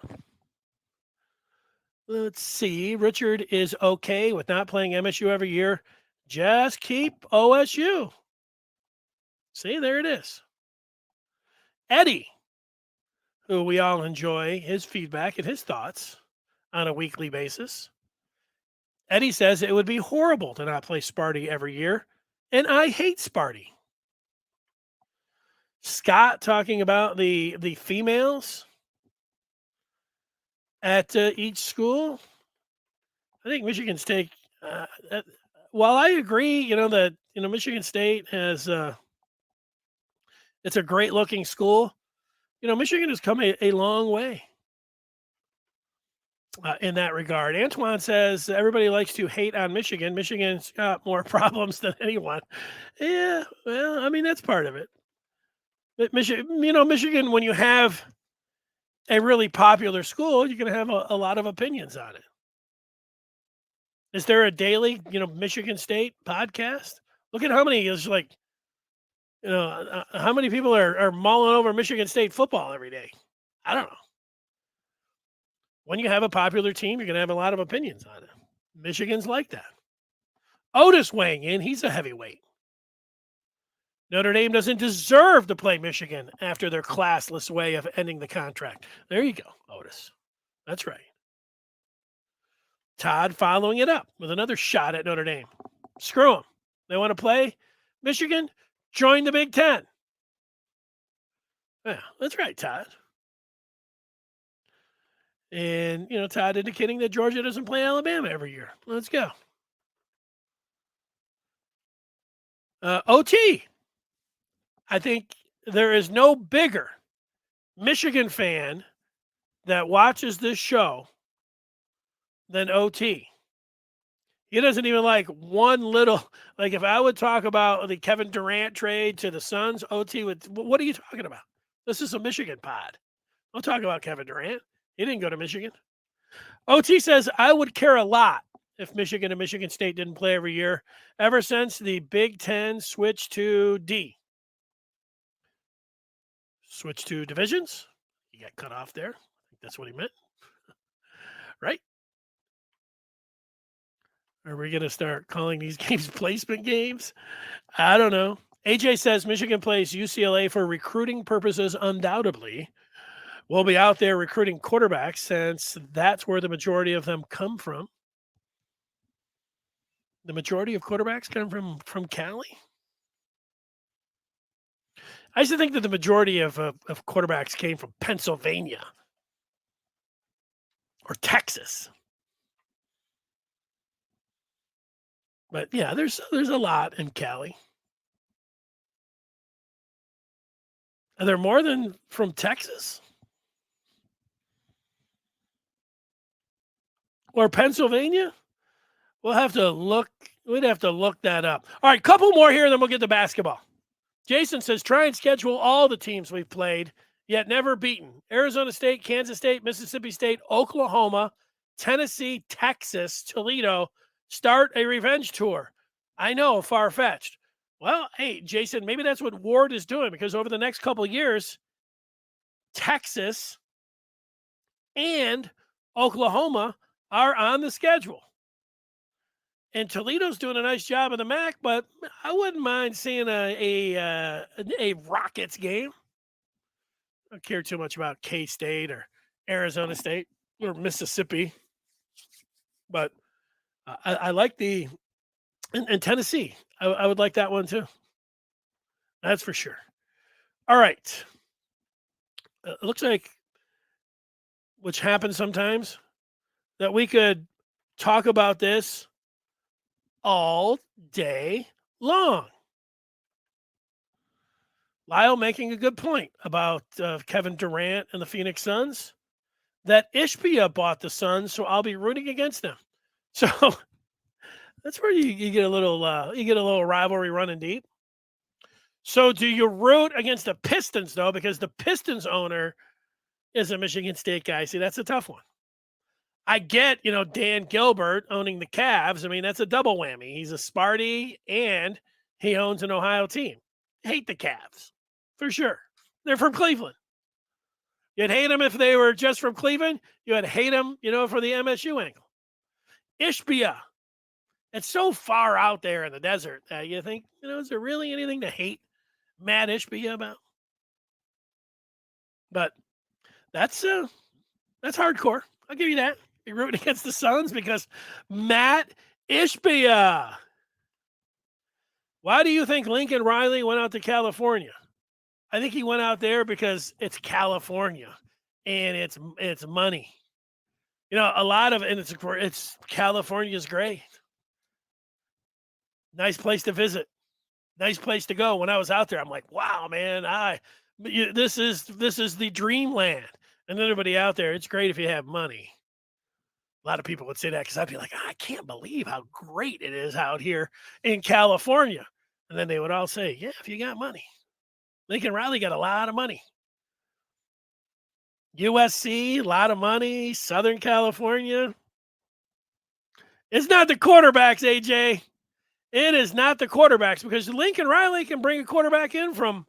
Speaker 2: Let's see. Richard is okay with not playing MSU every year. Just keep OSU. See, there it is. Eddie, who we all enjoy his feedback and his thoughts on a weekly basis. Eddie says it would be horrible to not play Sparty every year, and I hate Sparty. Scott talking about the females at each school. I think Michigan State. While I agree, that Michigan State has it's a great looking school. Michigan has come a long way in that regard. Antoine says everybody likes to hate on Michigan. Michigan's got more problems than anyone. Yeah, well, I mean that's part of it. But Michigan, when you have a really popular school, you're going to have a lot of opinions on it. Is there a daily, Michigan State podcast? Look at how many is like, how many people are mulling over Michigan State football every day? I don't know. When you have a popular team, you're going to have a lot of opinions on it. Michigan's like that. Otis weighing in. He's a heavyweight. Notre Dame doesn't deserve to play Michigan after their classless way of ending the contract. There you go, Otis. That's right. Todd following it up with another shot at Notre Dame. Screw them. They want to play Michigan? join the Big Ten. Yeah, that's right, Todd. And, Todd indicating that Georgia doesn't play Alabama every year. Let's go. OT. I think there is no bigger Michigan fan that watches this show than OT. He doesn't even like one little, like if I would talk about the Kevin Durant trade to the Suns, OT would, what are you talking about? This is a Michigan pod. Don't talk about Kevin Durant. He didn't go to Michigan. OT says, I would care a lot if Michigan and Michigan State didn't play every year ever since the Big Ten switched to D. Switch to divisions. He got cut off there. I think that's what he meant. Right? Are we going to start calling these games placement games? I don't know. AJ says Michigan plays UCLA for recruiting purposes undoubtedly. We'll be out there recruiting quarterbacks since that's where the majority of them come from. The majority of quarterbacks come from Cali? I used to think that the majority of quarterbacks came from Pennsylvania or Texas. But yeah, there's a lot in Cali. Are there more than from Texas? Or Pennsylvania? We'd have to look that up. All right, couple more here, and then we'll get to basketball. Jason says, try and schedule all the teams we've played, yet never beaten. Arizona State, Kansas State, Mississippi State, Oklahoma, Tennessee, Texas, Toledo. Start a revenge tour. I know, far-fetched. Well, hey, Jason, maybe that's what Ward is doing, because over the next couple of years, Texas and Oklahoma are on the schedule. And Toledo's doing a nice job in the MAC, but I wouldn't mind seeing a Rockets game. I don't care too much about K-State or Arizona State or Mississippi. But I like the – and Tennessee. I would like that one too. That's for sure. All right. It looks like, which happens sometimes, that we could talk about this all day long. Lyle making a good point about Kevin Durant and the Phoenix Suns. That Ishbia bought the Suns, so I'll be rooting against them. So that's where you get a little rivalry running deep. So do you root against the Pistons though? Because the Pistons owner is a Michigan State guy. See, that's a tough one. I get, Dan Gilbert owning the Cavs. I mean, that's a double whammy. He's a Sparty and he owns an Ohio team. Hate the Cavs, for sure. They're from Cleveland. You'd hate them if they were just from Cleveland. You'd hate them, for the MSU angle. Ishbia. It's so far out there in the desert that you think, is there really anything to hate Matt Ishbia about? But that's hardcore. I'll give you that. You're rooting against the Suns because Matt Ishbia. Why do you think Lincoln Riley went out to California? I think he went out there because it's California and it's money. A lot of and it's California's great. Nice place to visit. Nice place to go. When I was out there, I'm like, wow, man, this is the dreamland. And everybody out there, it's great if you have money. A lot of people would say that because I'd be like, I can't believe how great it is out here in California. And then they would all say, yeah, if you got money. Lincoln Riley got a lot of money. USC, a lot of money. Southern California. It's not the quarterbacks, AJ. It is not the quarterbacks because Lincoln Riley can bring a quarterback in from,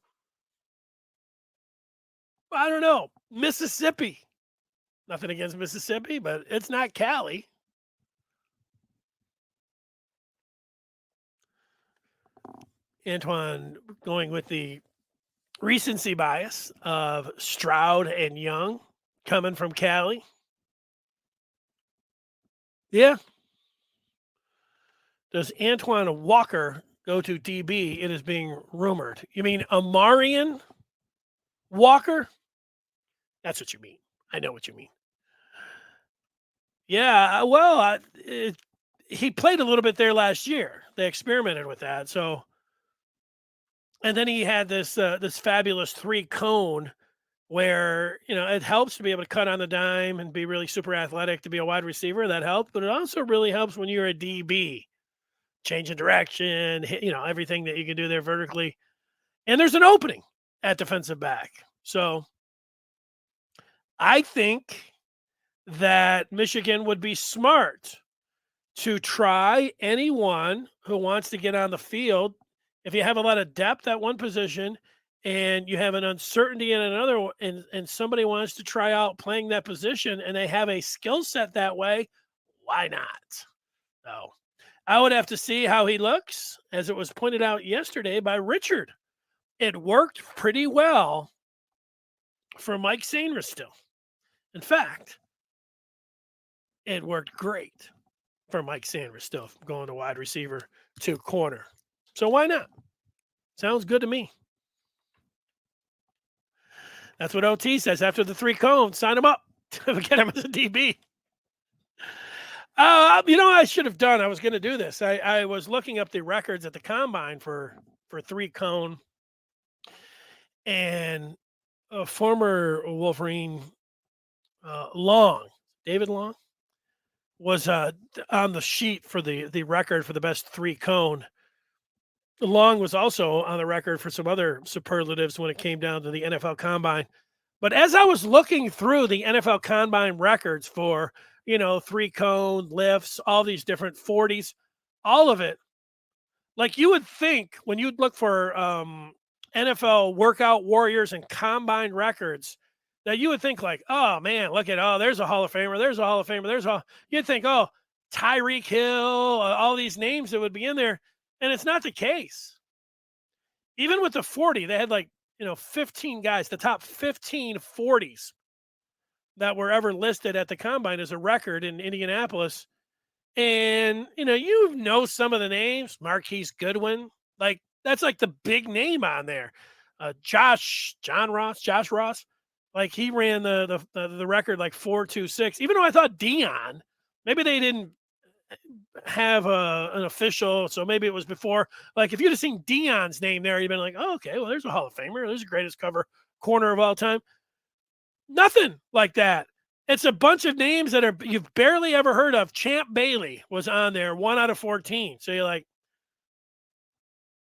Speaker 2: I don't know, Mississippi. Nothing against Mississippi, but it's not Cali. Antoine going with the recency bias of Stroud and Young coming from Cali. Yeah. Does Antoine Walker go to DB, it is being rumored. You mean Amorian Walker? That's what you mean. I know what you mean. Yeah, well, he played a little bit there last year. They experimented with that. So, and then he had this fabulous 3-cone where it helps to be able to cut on the dime and be really super athletic to be a wide receiver. That helps, but it also really helps when you're a DB, changing direction, everything that you can do there vertically. And there's an opening at defensive back. So I think that Michigan would be smart to try anyone who wants to get on the field. If you have a lot of depth at one position and you have an uncertainty in another, and somebody wants to try out playing that position and they have a skill set that way, why not? So I would have to see how he looks, as it was pointed out yesterday by Richard. It worked pretty well for Mike Sainristil. In fact, it worked great for Mike Sainristil going to wide receiver to corner. So why not? Sounds good to me. That's what OT says. After the 3 cones, sign him up. Get him as a DB. I should have done. I was going to do this. I was looking up the records at the combine for 3-cone, and a former Wolverine, David Long, was on the sheet for the record for the best 3-cone. Long was also on the record for some other superlatives when it came down to the NFL Combine. But as I was looking through the NFL Combine records for, 3-cone, lifts, all these different 40s, all of it, like you would think when you'd look for NFL workout warriors and combine records, that you would think like, oh man, there's a Hall of Famer, there's a Hall of Famer, you'd think, oh, Tyreek Hill, all these names that would be in there. And it's not the case. Even with the 40, they had 15 guys, the top 15 40s that were ever listed at the combine as a record in Indianapolis. And, some of the names, Marquise Goodwin, that's the big name on there. Josh Ross, he ran the record 4.26. Even though I thought Dion, maybe they didn't have an official, so maybe it was before. If you'd have seen Dion's name there, you'd been like, oh, okay, well, there's a Hall of Famer. There's the greatest cover corner of all time. Nothing like that. It's a bunch of names that you've barely ever heard of. Champ Bailey was on there, 1 out of 14. So you're like,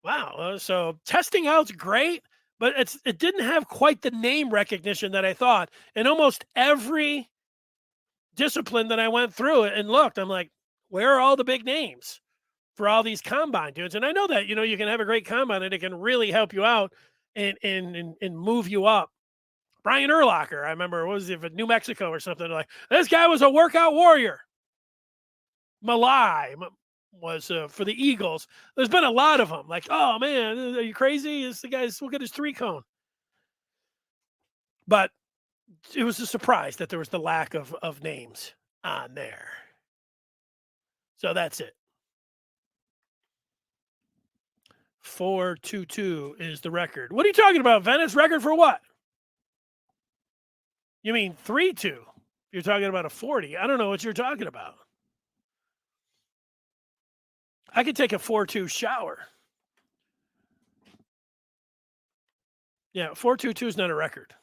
Speaker 2: wow. So testing out's great, but it didn't have quite the name recognition that I thought. In almost every discipline that I went through and looked, I'm like, where are all the big names for all these combine dudes? And I know that, you can have a great combine and it can really help you out and move you up. Brian Urlacher, I remember, what was it, New Mexico or something, this guy was a workout warrior. Malai was for the Eagles. There's been a lot of them. Oh man, are you crazy? This the guy's, look at his 3-cone. But it was a surprise that there was the lack of names on there. So that's it. 4.22 is the record. What are you talking about, Venice? Record for what? You mean 3.2? You're talking about a 40. I don't know what you're talking about. I could take a 4.2 shower. Yeah, 4.22 is not a record.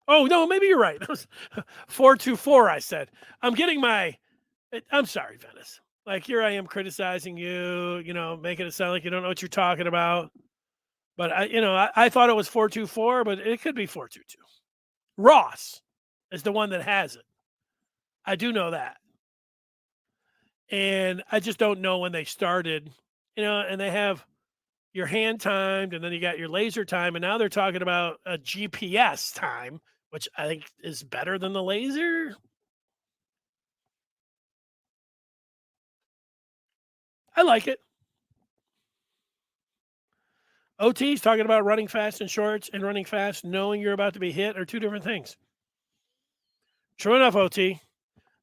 Speaker 2: Oh, no, maybe you're right. 4.24, I said. I'm sorry, Venice. Here I am criticizing you, making it sound like you don't know what you're talking about. But I thought it was 4.24, but it could be 4.22. Ross is the one that has it. I do know that. And I just don't know when they started, and they have your hand timed, and then you got your laser time, and now they're talking about a GPS time, which I think is better than the laser. I like it. OT's talking about running fast in shorts and running fast knowing you're about to be hit are two different things. True enough, OT.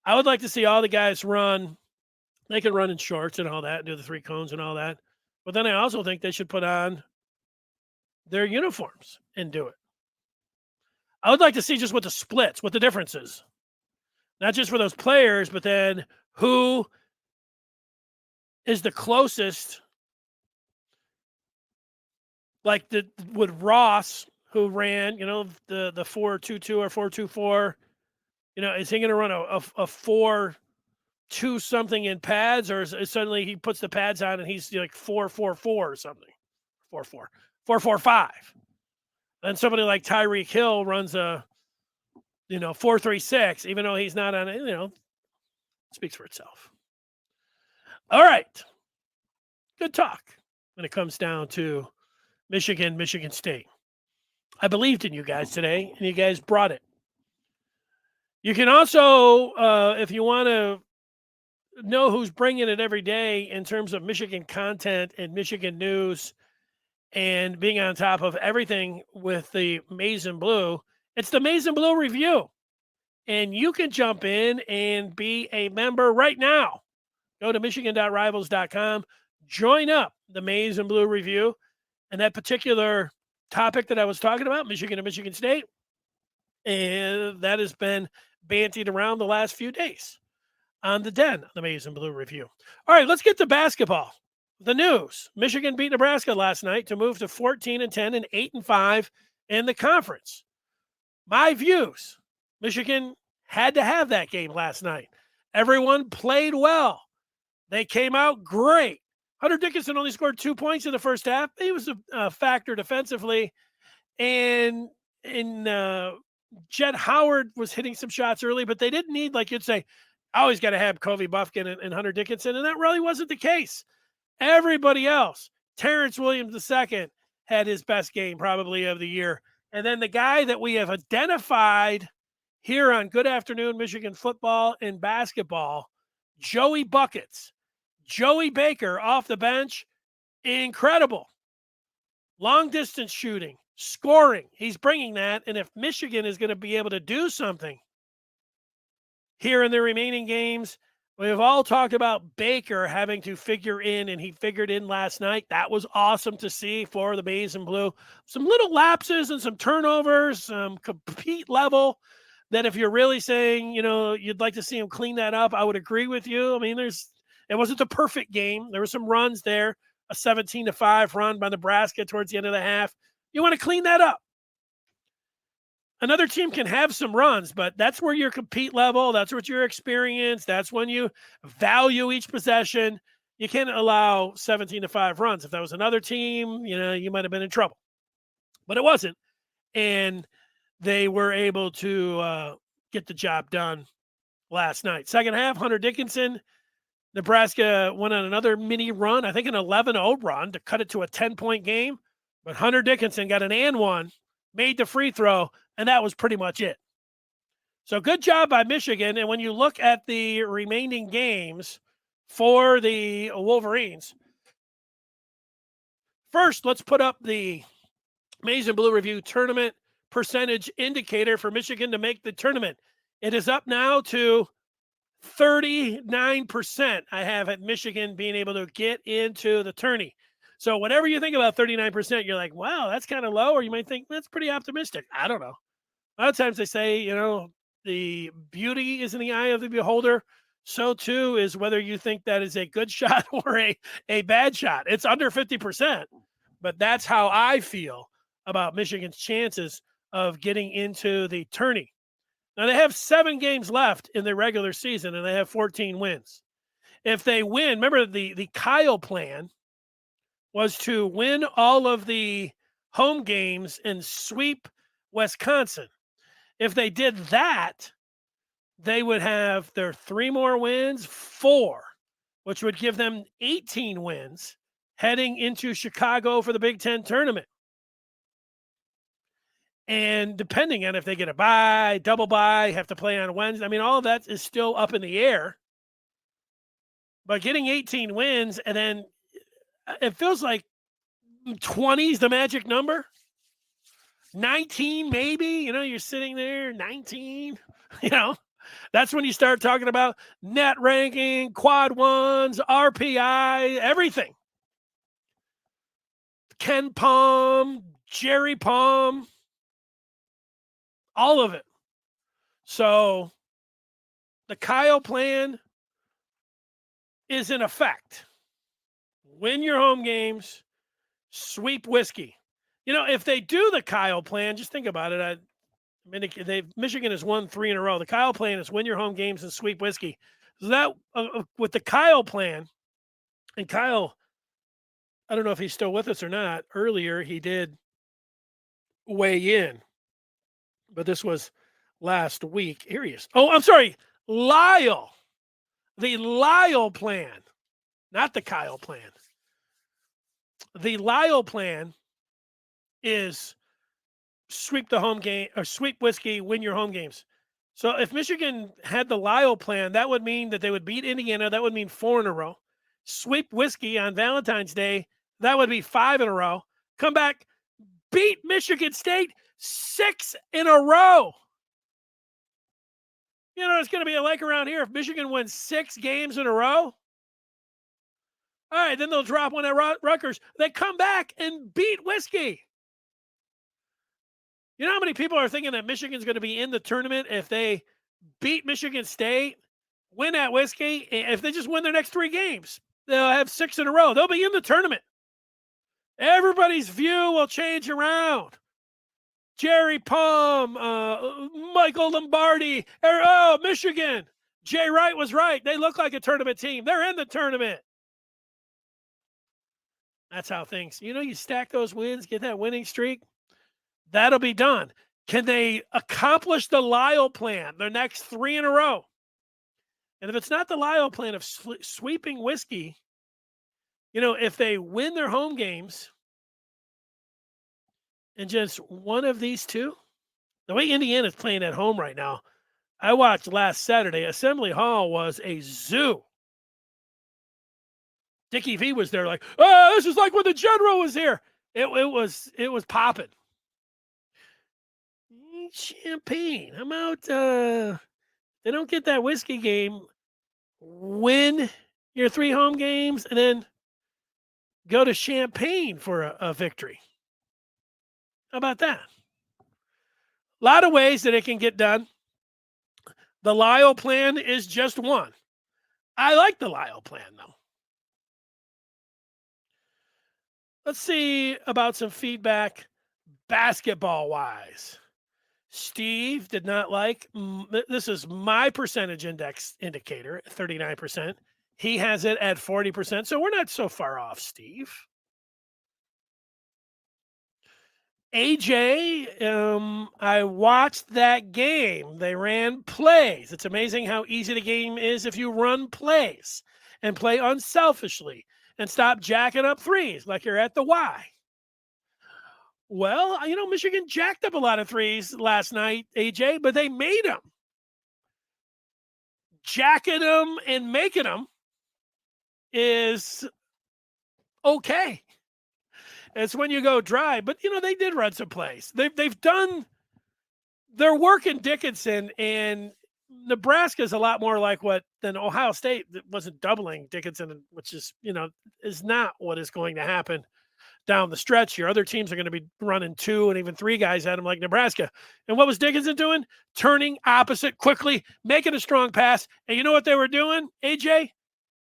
Speaker 2: I would like to see all the guys run. They can run in shorts and all that, and do the 3 cones and all that. But then I also think they should put on their uniforms and do it. I would like to see just what the splits, what the difference is. Not just for those players, but then who is the closest, like with Ross, who ran, the 4.22 or 4.24. Is he going to run a 4.2 something in pads, or is suddenly he puts the pads on and he's like 4.44 or something, 4.45. Then somebody like Tyreek Hill runs a 4.36, even though he's not on it. Speaks for itself. All right, good talk when it comes down to Michigan State. I believed in you guys today, and you guys brought it. You can also, if you want to know who's bringing it every day in terms of Michigan content and Michigan news and being on top of everything with the Maize and Blue, it's the Maize and Blue Review. And you can jump in and be a member right now. Go to michigan.rivals.com, join up the Maize and Blue Review, and that particular topic that I was talking about, Michigan and Michigan State, and that has been bantied around the last few days on the Den, the Maize and Blue Review. All right, let's get to basketball. The news: Michigan beat Nebraska last night to move to 14-10 and 8-5 in the conference. My views: Michigan had to have that game last night. Everyone played well. They came out great. Hunter Dickinson only scored 2 points in the first half. He was a factor defensively. And Juwan Howard was hitting some shots early, but they didn't need, like you'd say, always got to have Kobe Buffkin and Hunter Dickinson, and that really wasn't the case. Everybody else, Terrence Williams II had his best game probably of the year. And then the guy that we have identified here on Good Afternoon Michigan Football and Basketball, Joey Buckets. Joey Baker off the bench, incredible. Long distance shooting, scoring. He's bringing that. And if Michigan is going to be able to do something here in the remaining games, we've all talked about Baker having to figure in, and he figured in last night. That was awesome to see for the Maize and Blue. Some little lapses and some turnovers, some compete level that if you're really saying, you'd like to see him clean that up, I would agree with you. I mean, it wasn't a perfect game. There were some runs there, a 17-5 run by Nebraska towards the end of the half. You want to clean that up. Another team can have some runs, but that's where your compete level, that's what your experience, that's when you value each possession. You can't allow 17-5 runs. If that was another team, you might have been in trouble. But it wasn't. And they were able to get the job done last night. Second half, Hunter Dickinson, Nebraska went on another mini run, I think an 11-0 run to cut it to a 10-point game. But Hunter Dickinson got an and one, made the free throw, and that was pretty much it. So good job by Michigan. And when you look at the remaining games for the Wolverines, first, let's put up the Maize and Blue Review tournament percentage indicator for Michigan to make the tournament. It is up now to 39%. I have at Michigan being able to get into the tourney. So whenever you think about 39%, you're like, wow, that's kind of low. Or you might think that's pretty optimistic. I don't know. A lot of times they say, the beauty is in the eye of the beholder. So too is whether you think that is a good shot or a bad shot. It's under 50%, but that's how I feel about Michigan's chances of getting into the tourney. Now they have 7 games left in the regular season and they have 14 wins. If they win, remember the Kyle plan was to win all of the home games and sweep Wisconsin. If they did that, they would have their 3 more wins, 4, which would give them 18 wins heading into Chicago for the Big Ten tournament. And depending on if they get a bye, double bye, have to play on Wednesday, I mean, all of that is still up in the air. But getting 18 wins, and then it feels like 20 is the magic number. 19 maybe, you're sitting there, 19, that's when you start talking about net ranking, quad ones, RPI, everything. Ken Palm, Jerry Palm, all of it. So the Kyle plan is in effect. Win your home games, sweep whiskey. If they do the Kyle plan, just think about it. Michigan has won 3 in a row. The Kyle plan is win your home games and sweep whiskey. So that with the Kyle plan, and Kyle, I don't know if he's still with us or not. Earlier, he did weigh in, but this was last week. Here he is. Oh, I'm sorry, Lyle. The Lyle plan, not the Kyle plan. The Lyle plan is sweep the home game or sweep whiskey, win your home games. So if Michigan had the Lyle plan, that would mean that they would beat Indiana. That would mean 4 in a row. Sweep whiskey on Valentine's Day. That would be 5 in a row. Come back, beat Michigan State 6 in a row. It's going to be like around here if Michigan wins 6 games in a row. All right, then they'll drop one at Rutgers. They come back and beat whiskey. You know how many people are thinking that Michigan's going to be in the tournament if they beat Michigan State, win at whiskey? If they just win their next 3 games, they'll have 6 in a row. They'll be in the tournament. Everybody's view will change around. Jerry Palm, Michael Lombardi, Michigan. Jay Wright was right. They look like a tournament team. They're in the tournament. That's how things, you stack those wins, get that winning streak. That'll be done. Can they accomplish the Lyle plan, their next 3 in a row? And if it's not the Lyle plan of sweeping whiskey, if they win their home games and just one of these 2, the way Indiana's playing at home right now, I watched last Saturday. Assembly Hall was a zoo. Dickie V was there like, oh, this is like when the general was here. It was popping. Champagne. How about they don't get that whiskey game, win your 3 home games, and then go to Champagne for a victory. How about that? A lot of ways that it can get done. The Lyle plan is just one. I like the Lyle plan, though. Let's see about some feedback basketball-wise. Steve did not like, this is my percentage index indicator, 39%. He has it at 40%, so we're not so far off, Steve. AJ, I watched that game. They ran plays. It's amazing how easy the game is if you run plays and play unselfishly and stop jacking up threes like you're at the Y. Well, Michigan jacked up a lot of threes last night, AJ, but they made them. Jacking them and making them is okay. It's when you go dry, but they did run some plays. They've done their work in Dickinson, and Nebraska is a lot more like than Ohio State that wasn't doubling Dickinson, which is is not what is going to happen down the stretch here. Other teams are going to be running 2 and even 3 guys at them like Nebraska. And what was Dickinson doing? Turning opposite quickly, making a strong pass. And you know what they were doing, AJ?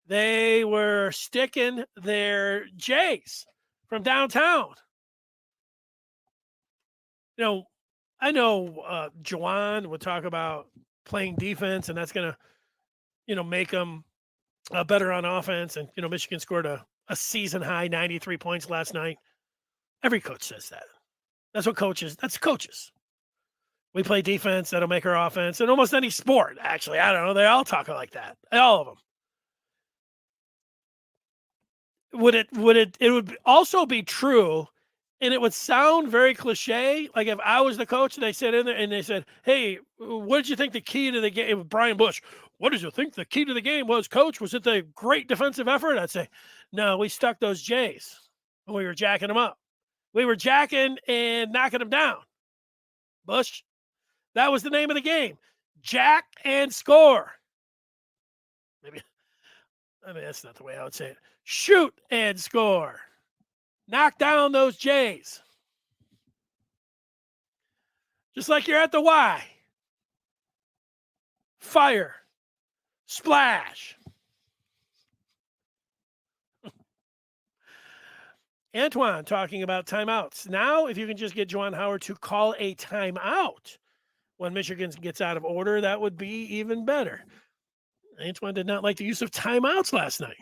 Speaker 2: They were sticking their J's from downtown. I know Juwan would talk about playing defense, and that's going to, make them better on offense. And, Michigan scored a season-high 93 points last night. Every coach says that. That's coaches. We play defense, that'll make our offense. In almost any sport, actually. I don't know. They all talk like that. All of them. It would also be true, and it would sound very cliche. Like if I was the coach and they said in there and they said, hey, what did you think the key to the game? Brian Bush, what did you think the key to the game was, coach? Was it the great defensive effort? I'd say, no, we stuck those J's and we were jacking them up. We were jacking and knocking them down. Bush, that was the name of the game. Jack and score. Maybe, that's not the way I would say it. Shoot and score. Knock down those J's. Just like you're at the Y. Fire. Splash. Antoine talking about timeouts. Now, if you can just get Juwan Howard to call a timeout when Michigan gets out of order, that would be even better. Antoine did not like the use of timeouts last night.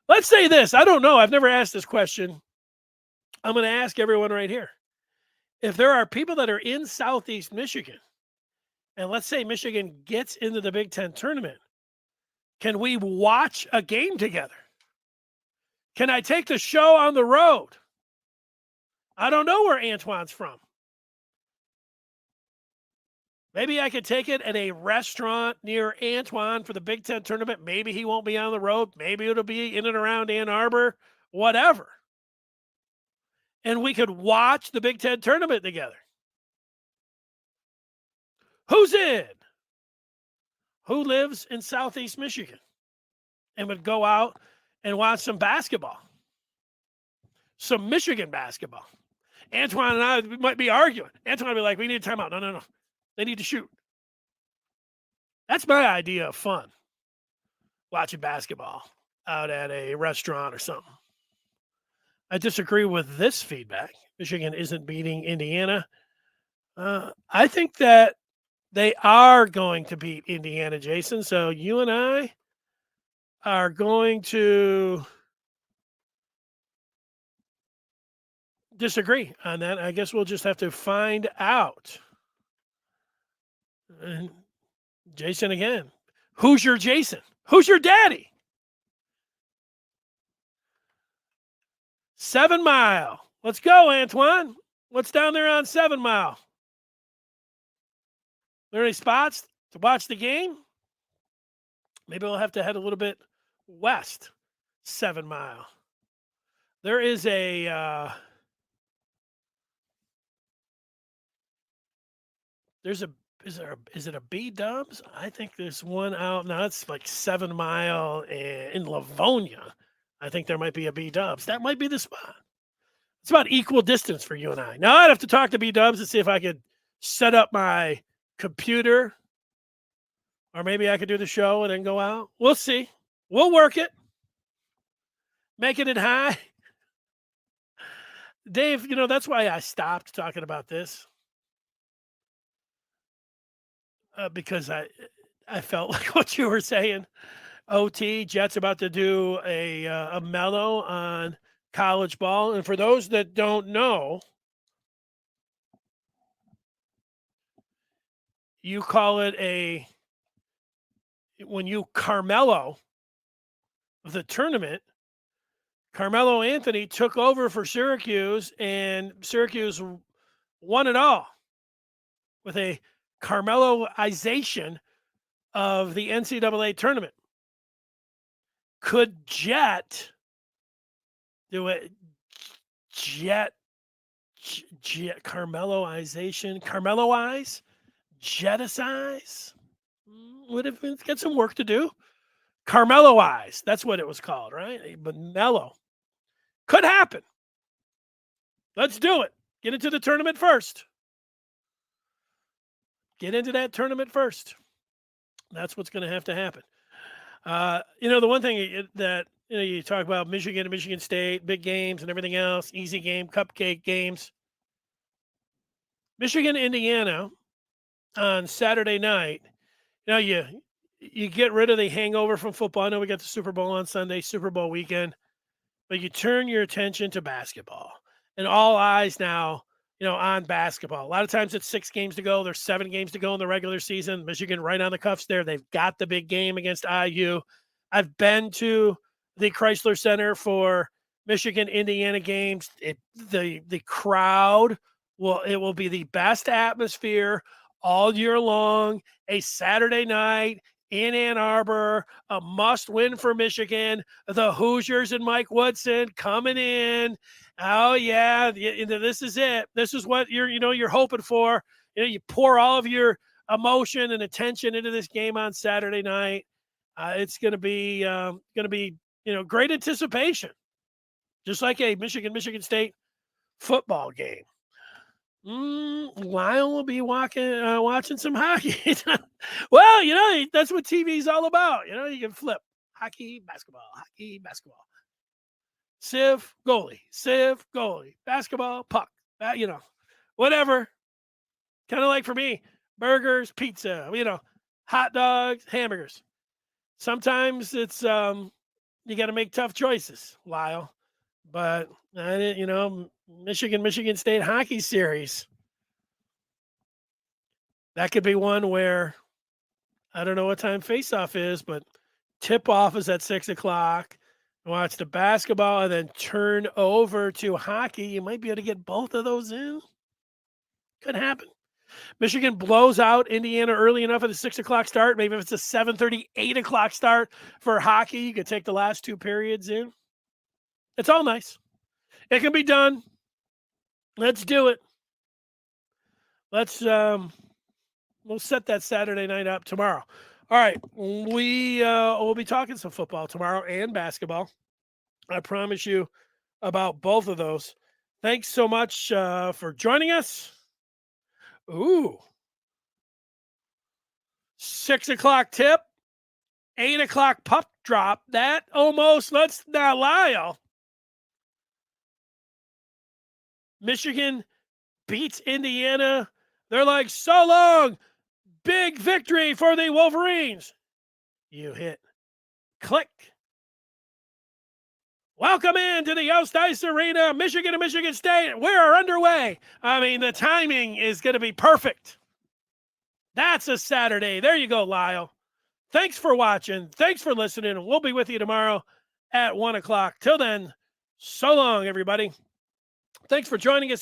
Speaker 2: Let's say this. I don't know. I've never asked this question. I'm going to ask everyone right here. If there are people that are in Southeast Michigan, and let's say Michigan gets into the Big Ten tournament, can we watch a game together? Can I take the show on the road? I don't know where Antoine's from. Maybe I could take it at a restaurant near Antoine for the Big Ten tournament. Maybe he won't be on the road. Maybe it'll be in and around Ann Arbor, whatever. And we could watch the Big Ten tournament together. Who's in? Who lives in Southeast Michigan and would go out and watch some basketball? Some Michigan basketball. Antoine and I might be arguing. Antoine would be like, we need a timeout. No. They need to shoot. That's my idea of fun. Watching basketball out at a restaurant or something. I disagree with this feedback. Michigan isn't beating Indiana. I think that they are going to beat Indiana, Jason. So you and I are going to disagree on that. I guess we'll just have to find out. And Jason again. Who's your Jason? Who's your daddy? 7 Mile. Let's go, Antoine. What's down there on 7 Mile? There any spots to watch the game? Maybe we'll have to head a little bit west. 7 Mile. There is a is it a B Dubs? I think there's one out now. It's like 7 Mile in Livonia. I think there might be a B Dubs. That might be the spot. It's about equal distance for you and I. Now I'd have to talk to B Dubs and see if I could set up my computer, or maybe I could do the show and then go out. We'll see. We'll work it. Making it high. Dave, that's why I stopped talking about this. Because I felt like what you were saying. OT, Jets about to do a mellow on college ball. And for those that don't know, you call it when you Carmelo the tournament, Carmelo Anthony took over for Syracuse, and Syracuse won it all with a Carmeloization of the NCAA tournament. Could Jet do it? Jet Carmeloization, Carmeloize, Jettisize. Would have got some work to do. Carmeloize, that's what it was called, right? But mellow. Could happen. Let's do it. Get into the tournament first. Get into that tournament first. That's what's going to have to happen. The one thing that you talk about Michigan and Michigan State, big games and everything else, easy game, cupcake games. Michigan, Indiana on Saturday night. You get rid of the hangover from football. I know we got the Super Bowl on Sunday, Super Bowl weekend, but you turn your attention to basketball, and all eyes now, on basketball. A lot of times it's 6 games to go. There's 7 games to go in the regular season. Michigan right on the cuffs there. They've got the big game against IU. I've been to the Chrysler Center for Michigan, Indiana games. The crowd will be the best atmosphere all year long. A Saturday night in Ann Arbor, a must-win for Michigan. The Hoosiers and Mike Woodson coming in. Oh yeah, this is it. This is what you're hoping for. You pour all of your emotion and attention into this game on Saturday night. It's going to be great anticipation. just like a Michigan State football game. Lyle will be watching some hockey. Well, that's what TV is all about. You can flip hockey, basketball, sieve, goalie, basketball, puck. Whatever. Kind of like for me, burgers, pizza, hot dogs, hamburgers. Sometimes it's you got to make tough choices, Lyle. But Michigan State hockey series. That could be one where I don't know what time face-off is, but tip-off is at 6:00. Watch the basketball and then turn over to hockey. You might be able to get both of those in. Could happen. Michigan blows out Indiana early enough at the 6:00 start. Maybe if it's a 7:30, 8:00 start for hockey, you could take the last two periods in. It's all nice. It can be done. Let's do it. We'll set that Saturday night up tomorrow. All right. We'll be talking some football tomorrow and basketball. I promise you about both of those. Thanks so much for joining us. Ooh. 6:00 tip, 8:00 puck drop. That almost let's not lie. Michigan beats Indiana. They're like, so long. Big victory for the Wolverines. You hit click. Welcome into the Yost Ice Arena, Michigan and Michigan State. We're underway. I mean, the timing is going to be perfect. That's a Saturday. There you go, Lyle. Thanks for watching. Thanks for listening. We'll be with you tomorrow at 1:00. Till then, so long, everybody. Thanks for joining us.